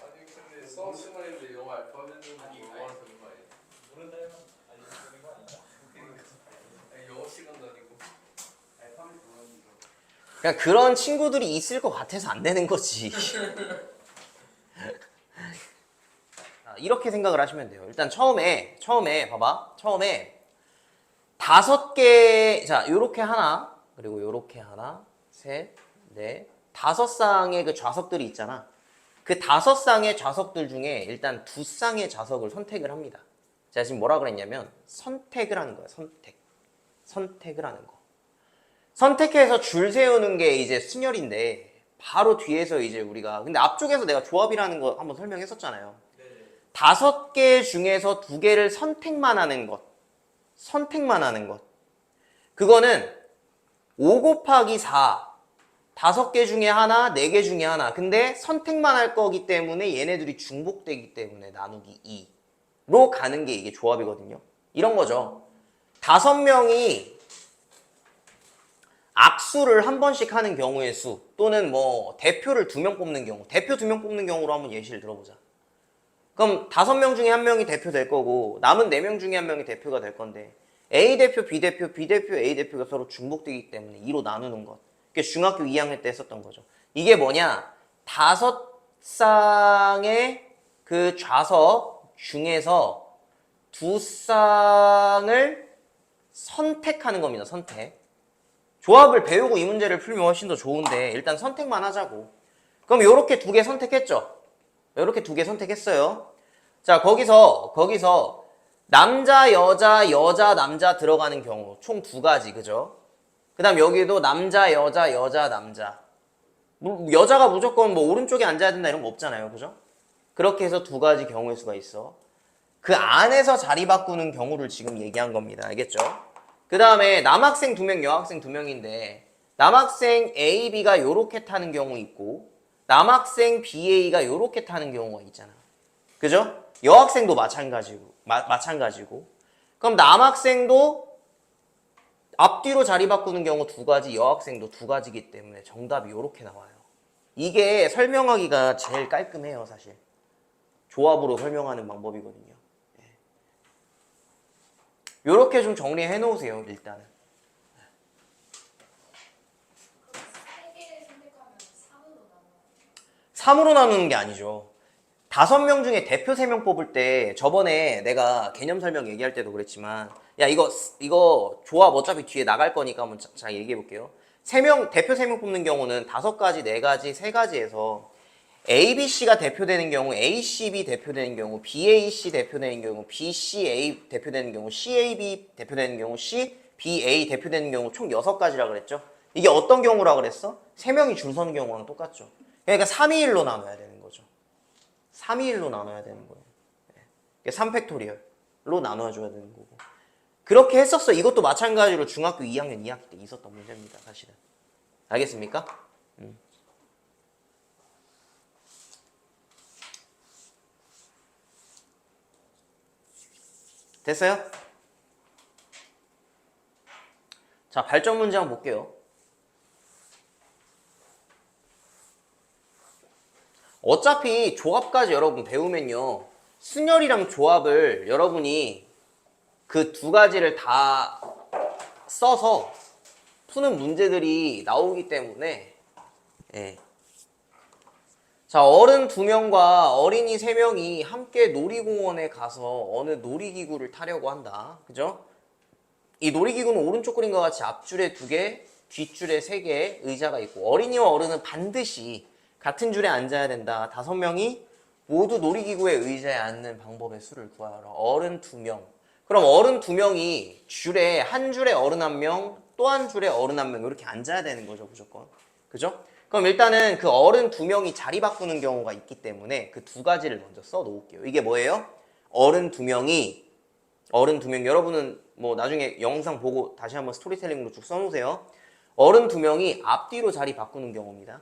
아니 근데 수학 시간인데 영어 알파벳 좀 아니, 물어봐도 되는 거 아니에요? 모른다 해만 알려주는 거 아니야? 아니 영어 시간도 아니고 알파벳 모르는데. 그냥 그런 친구들이 있을 것 같아서 안 되는 거지. 이렇게 생각을 하시면 돼요. 일단 처음에 봐봐. 처음에 5개, 자, 요렇게 하나, 그리고 요렇게 하나, 셋, 넷, 5쌍의 그 좌석들이 있잖아. 그 5쌍의 좌석들 중에 일단 2쌍의 좌석을 선택을 합니다. 제가 지금 뭐라 그랬냐면 선택을 하는 거야. 선택을 하는 거. 선택해서 줄 세우는 게 이제 순열인데 바로 뒤에서 이제 우리가, 근데 앞쪽에서 내가 조합이라는 거 한번 설명했었잖아요. 5개 중에서 2개를 선택만 하는 것. 그거는 5 곱하기 4. 5개 중에 하나, 4개 중에 하나. 근데 선택만 할 거기 때문에 얘네들이 중복되기 때문에 나누기 2로 가는 게 이게 조합이거든요. 이런 거죠. 5명이 악수를 한 번씩 하는 경우의 수, 또는 뭐 대표를 2명 뽑는 경우, 대표 2명 뽑는 경우로 한번 예시를 들어보자. 그럼 5명 중에 1명이 대표 될 거고 남은 4명 중에 1명이 대표가 될 건데 A 대표, B 대표, B 대표, A 대표가 서로 중복되기 때문에 2로 나누는 것. 그게 중학교 2학년 때 했었던 거죠. 이게 뭐냐? 5쌍의 그 좌석 중에서 2쌍을 선택하는 겁니다. 선택. 조합을 배우고 이 문제를 풀면 훨씬 더 좋은데 일단 선택만 하자고. 그럼 요렇게 2개 선택했죠? 요렇게 2개 선택했어요. 자, 거기서 남자, 여자, 여자, 남자 들어가는 경우 총 2가지, 그죠? 그 다음 여기도 남자, 여자, 여자, 남자. 여자가 무조건 뭐 오른쪽에 앉아야 된다 이런 거 없잖아요, 그죠? 그렇게 해서 2가지 경우의 수가 있어. 그 안에서 자리 바꾸는 경우를 지금 얘기한 겁니다. 알겠죠? 그 다음에 남학생 2명, 여학생 2명인데 남학생 A, B가 요렇게 타는 경우 있고 남학생 B, A가 요렇게 타는 경우가 있잖아. 그죠? 여학생도 마찬가지고. 그럼 남학생도 앞뒤로 자리 바꾸는 경우 2가지, 여학생도 2가지이기 때문에 정답이 요렇게 나와요. 이게 설명하기가 제일 깔끔해요, 사실. 조합으로 설명하는 방법이거든요. 요렇게 좀 정리해 놓으세요, 일단은. 그럼 3개를 선택하면 3으로 나눠. 3으로 나누는 게 아니죠. 5명 중에 대표 3명 뽑을 때 저번에 내가 개념 설명 얘기할 때도 그랬지만 야 이거 조합 어차피 뒤에 나갈 거니까 한번 잘 얘기해 볼게요. 대표 3명 뽑는 경우는 5가지, 4가지, 3가지에서 ABC가 대표되는 경우, ACB 대표되는 경우, BAC 대표되는 경우, BCA 대표되는 경우, CAB 대표되는 경우, CBA 대표되는 경우 총 6가지라 그랬죠. 이게 어떤 경우라 그랬어? 3명이 줄 서는 경우랑 똑같죠. 그러니까 3의 1로 나눠야 되는 거죠. 3의 1로 나눠야 되는 거예요. 3팩토리얼로 나눠줘야 되는 거고. 그렇게 했었어. 이것도 마찬가지로 중학교 2학년 2학기 때 있었던 문제입니다. 사실은. 알겠습니까? 됐어요? 자, 발전 문제 한번 볼게요. 어차피 조합까지 여러분 배우면요. 순열이랑 조합을 여러분이 그 두 가지를 다 써서 푸는 문제들이 나오기 때문에 예. 자, 어른 2명과 어린이 3명이 함께 놀이공원에 가서 어느 놀이기구를 타려고 한다. 그죠? 이 놀이기구는 오른쪽 그림과 같이 앞줄에 2개, 뒷줄에 3개의 의자가 있고 어린이와 어른은 반드시 같은 줄에 앉아야 된다. 5명이 모두 놀이기구의 의자에 앉는 방법의 수를 구하라. 어른 2명. 그럼 어른 2명이 줄에 한 줄에 어른 1명, 또 한 줄에 어른 1명 이렇게 앉아야 되는 거죠, 무조건. 그죠? 그럼 일단은 그 어른 2명이 자리 바꾸는 경우가 있기 때문에 그 두 가지를 먼저 써 놓을게요. 이게 뭐예요? 어른 2명 여러분은 뭐 나중에 영상 보고 다시 한번 스토리텔링으로 쭉 써놓으세요. 어른 2명이 앞뒤로 자리 바꾸는 경우입니다.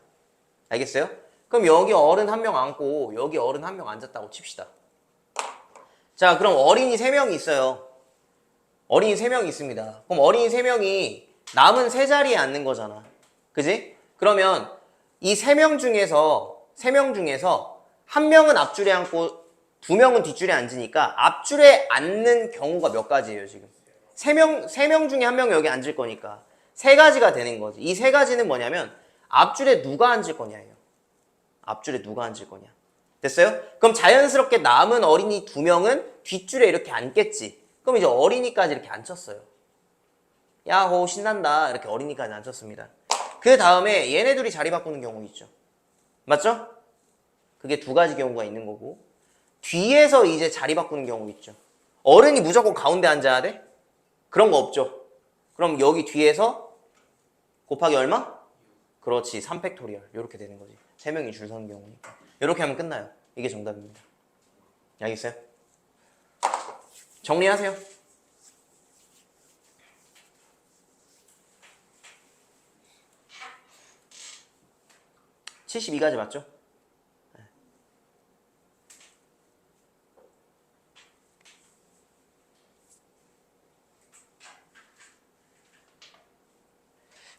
알겠어요? 그럼 여기 어른 1명 앉고 여기 어른 1명 앉았다고 칩시다. 자, 그럼 어린이 3명이 있어요. 어린이 3명이 있습니다. 그럼 어린이 3명이 남은 3자리에 앉는 거잖아. 그지? 그러면 이 3명 중에서 1명은 앞줄에 앉고 2명은 뒷줄에 앉으니까 앞줄에 앉는 경우가 몇 가지예요, 지금? 3명 중에 1명이 여기 앉을 거니까 3가지가 되는 거지. 이 3가지는 뭐냐면 앞줄에 누가 앉을 거냐예요. 앞줄에 누가 앉을 거냐. 됐어요? 그럼 자연스럽게 남은 어린이 2명은 뒷줄에 이렇게 앉겠지. 그럼 이제 어린이까지 이렇게 앉혔어요. 야호 신난다 이렇게 어린이까지 앉혔습니다. 그 다음에 얘네 둘이 자리 바꾸는 경우 있죠. 맞죠? 그게 2가지 경우가 있는 거고 뒤에서 이제 자리 바꾸는 경우 있죠. 어른이 무조건 가운데 앉아야 돼? 그런 거 없죠. 그럼 여기 뒤에서 곱하기 얼마? 그렇지 3팩토리얼 이렇게 되는 거지. 3명이 줄 서는 경우니까 이렇게 하면 끝나요. 이게 정답입니다. 알겠어요? 정리하세요. (72가지) 맞죠?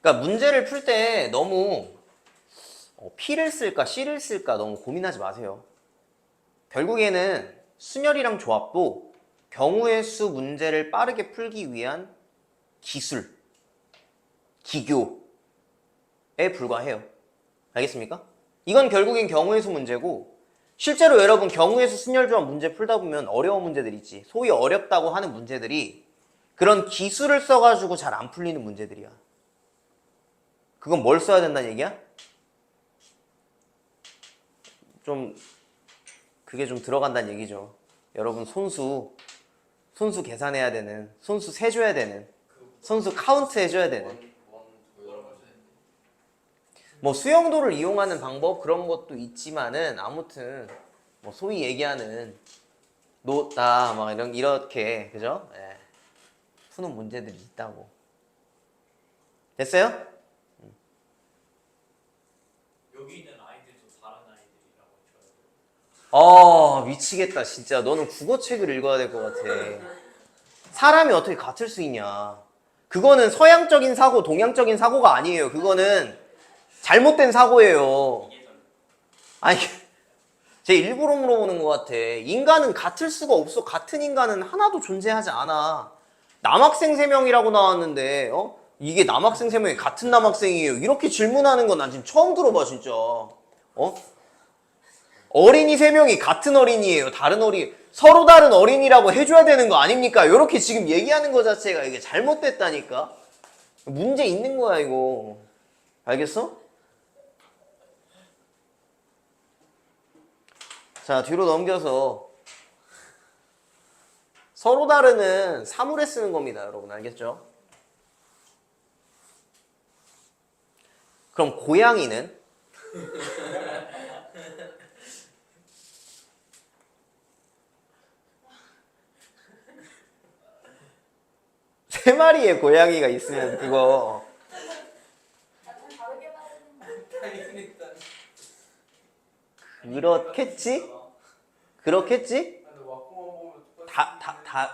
그러니까 문제를 풀 때 너무 P를 쓸까 C를 쓸까 너무 고민하지 마세요. 결국에는 순열이랑 조합도 경우의 수 문제를 빠르게 풀기 위한 기술, 기교에 불과해요. 알겠습니까? 이건 결국엔 경우의 수 문제고 실제로 여러분 경우의 수 순열 조합 문제 풀다 보면 어려운 문제들이 있지. 소위 어렵다고 하는 문제들이 그런 기술을 써가지고 잘 안 풀리는 문제들이야. 그건 뭘 써야 된다는 얘기야? 그게 좀 들어간다는 얘기죠. 여러분 손수 계산해야 되는, 손수 세줘야 되는, 손수 카운트 해줘야 되는. 뭐 수영도를 이용하는 방법 그런 것도 있지만은 아무튼 뭐 소위 얘기하는 노다 막 이렇게 그죠? 예. 푸는 문제들이 있다고. 됐어요? 여기 있는 아이들도 다른 아이들이라고 줘야 돼요. 미치겠다 진짜. 너는 국어책을 읽어야 될 것 같아. 사람이 어떻게 같을 수 있냐. 그거는 서양적인 사고, 동양적인 사고가 아니에요. 그거는 잘못된 사고예요. 아니, 제 일부러 물어보는 것 같아. 인간은 같을 수가 없어. 같은 인간은 하나도 존재하지 않아. 남학생 3명이라고 나왔는데 이게 남학생 3명이 같은 남학생이에요. 이렇게 질문하는 건 난 지금 처음 들어봐 진짜. 어린이 3명이 같은 어린이에요. 다른 어린이. 서로 다른 어린이라고 해줘야 되는 거 아닙니까? 이렇게 지금 얘기하는 거 자체가 이게 잘못됐다니까. 문제 있는 거야 이거. 알겠어? 자, 뒤로 넘겨서 서로 다르는 사물에 쓰는 겁니다. 여러분 알겠죠? 그럼 고양이는? 세 마리의 고양이가 있으면 그거 약간 다르게 말하는 거. 그렇겠지? 그렇겠지?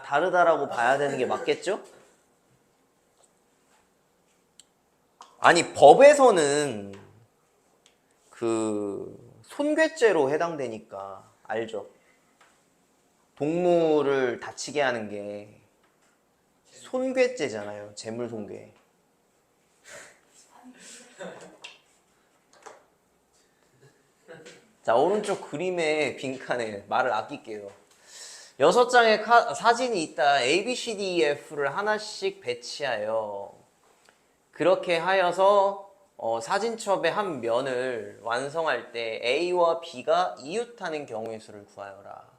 다르다라고 봐야 되는 게 맞겠죠? 아니 법에서는 그 손괴죄로 해당되니까 알죠? 동물을 다치게 하는 게 손괴죄잖아요. 재물손괴. 자, 오른쪽 그림의 빈칸에 말을 아낄게요. 6장의 사진이 있다. A, B, C, D, E, F를 하나씩 배치하여 그렇게 하여서 사진첩의 한 면을 완성할 때 A와 B가 이웃하는 경우의 수를 구하여라.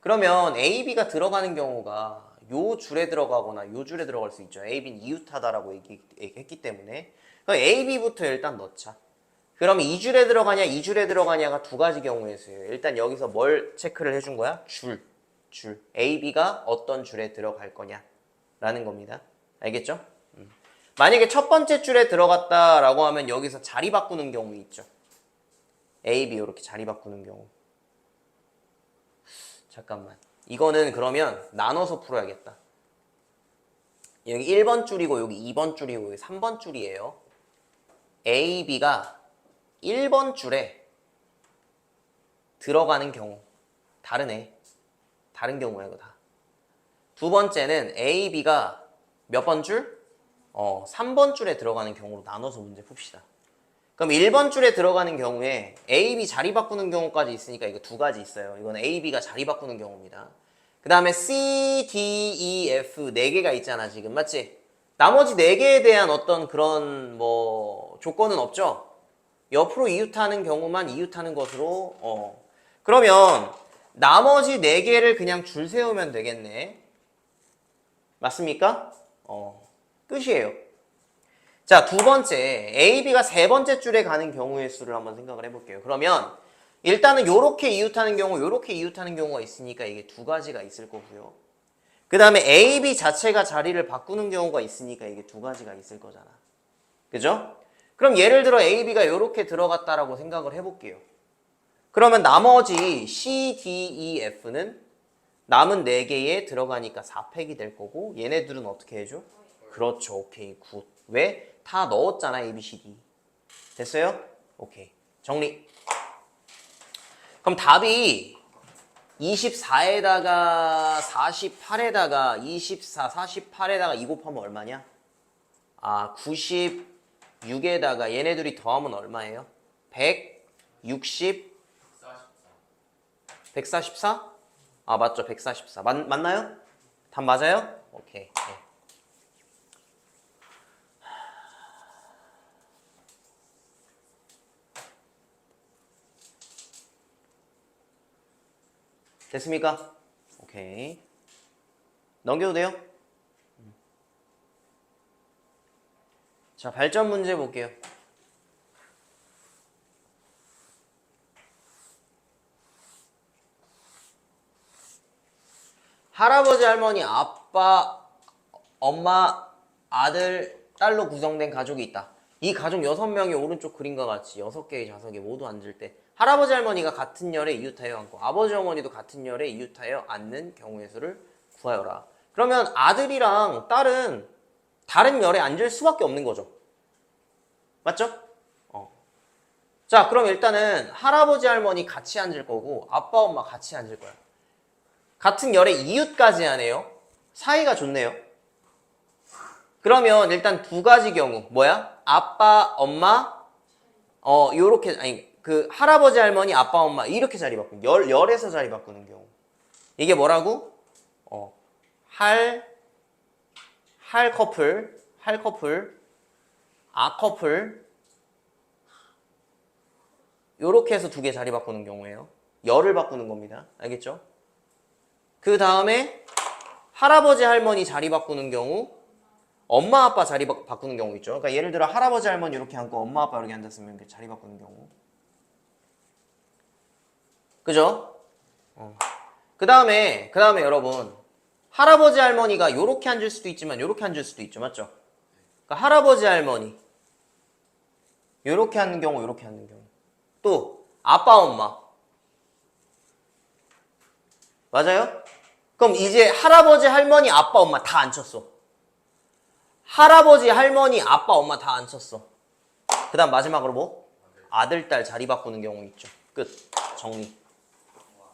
그러면 A, B가 들어가는 경우가 요 줄에 들어가거나 요 줄에 들어갈 수 있죠. A, B는 이웃하다라고 얘기했기 때문에 그럼 A, B부터 일단 넣자. 그럼 이 줄에 들어가냐 이 줄에 들어가냐가 두 가지 경우의 수예요. 일단 여기서 뭘 체크를 해준 거야? 줄. A, B가 어떤 줄에 들어갈 거냐라는 겁니다. 알겠죠? 만약에 첫 번째 줄에 들어갔다라고 하면 여기서 자리 바꾸는 경우 있죠. A, B 이렇게 자리 바꾸는 경우. 잠깐만. 이거는 그러면 나눠서 풀어야겠다. 여기 1번 줄이고 여기 2번 줄이고 여기 3번 줄이에요. A, B가 1번 줄에 들어가는 경우. 다르네. 다른 경우야 이거 다. 두 번째는 A, B가 몇 번 줄? 3번 줄에 들어가는 경우로 나눠서 문제 풉시다. 그럼 1번 줄에 들어가는 경우에 A, B 자리 바꾸는 경우까지 있으니까 이거 두 가지 있어요. 이거는 A, B가 자리 바꾸는 경우입니다. 그 다음에 C, D, E, F 4개가 있잖아 지금 맞지? 나머지 4개에 대한 어떤 그런 뭐 조건은 없죠? 옆으로 이웃하는 경우만 이웃하는 것으로 그러면 나머지 4개를 그냥 줄 세우면 되겠네. 맞습니까? 끝이에요. 자, 두 번째 A, B가 세 번째 줄에 가는 경우의 수를 한번 생각을 해볼게요. 그러면 일단은 요렇게 이웃하는 경우 요렇게 이웃하는 경우가 있으니까 이게 두 가지가 있을 거고요. 그 다음에 A, B 자체가 자리를 바꾸는 경우가 있으니까 이게 두 가지가 있을 거잖아. 그죠? 그럼 예를 들어 A, B가 요렇게 들어갔다라고 생각을 해볼게요. 그러면 나머지 C, D, E, F는 남은 4개에 들어가니까 4팩이 될 거고 얘네들은 어떻게 해줘? 그렇죠. 오케이 굿. 왜? 다 넣었잖아 A, B, C, D. 됐어요? 오케이. 정리. 그럼 답이 24에다가 48에다가 24, 48에다가 2 곱하면 얼마냐? 96에다가 얘네들이 더하면 얼마예요? 160, 144? 맞죠. 144. 맞나요? 답 맞아요? 오케이. 네. 됐습니까? 오케이. 넘겨도 돼요? 자, 발전 문제 볼게요. 할아버지, 할머니, 아빠, 엄마, 아들, 딸로 구성된 가족이 있다. 이 가족 6명이 오른쪽 그림과 같이 6개의 좌석에 모두 앉을 때 할아버지, 할머니가 같은 열에 이웃하여 앉고 아버지, 어머니도 같은 열에 이웃하여 앉는 경우의 수를 구하여라. 그러면 아들이랑 딸은 다른 열에 앉을 수밖에 없는 거죠. 맞죠? 자, 그럼 일단은 할아버지, 할머니 같이 앉을 거고 아빠, 엄마 같이 앉을 거야. 같은 열에 이웃까지 하네요. 사이가 좋네요. 그러면 일단 두 가지 경우 뭐야? 아빠, 엄마 요렇게 아니 그 할아버지, 할머니, 아빠, 엄마 이렇게 자리 바꾸는 열에서 자리 바꾸는 경우. 이게 뭐라고? 할 커플, 아 커플 요렇게 해서 두 개 자리 바꾸는 경우예요. 열을 바꾸는 겁니다. 알겠죠? 그 다음에 할아버지, 할머니 자리 바꾸는 경우 엄마, 아빠 자리 바꾸는 경우 있죠. 그러니까 예를 들어 할아버지, 할머니 이렇게 앉고 엄마, 아빠 이렇게 앉았으면 이렇게 자리 바꾸는 경우. 그죠? 그 다음에 여러분 할아버지, 할머니가 요렇게 앉을 수도 있지만 요렇게 앉을 수도 있죠. 맞죠? 그러니까 할아버지, 할머니 요렇게 앉는 경우 요렇게 앉는 경우. 또 아빠, 엄마 맞아요? 그럼 이제 할아버지, 할머니, 아빠, 엄마 다 앉혔어. 할아버지, 할머니, 아빠, 엄마 다 안 썼어. 그 다음 마지막으로 뭐? 아들, 딸 자리 바꾸는 경우 있죠. 끝. 정리. 와.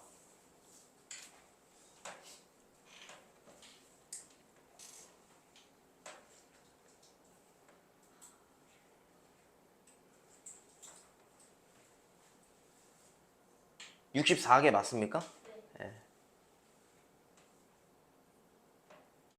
64개 맞습니까?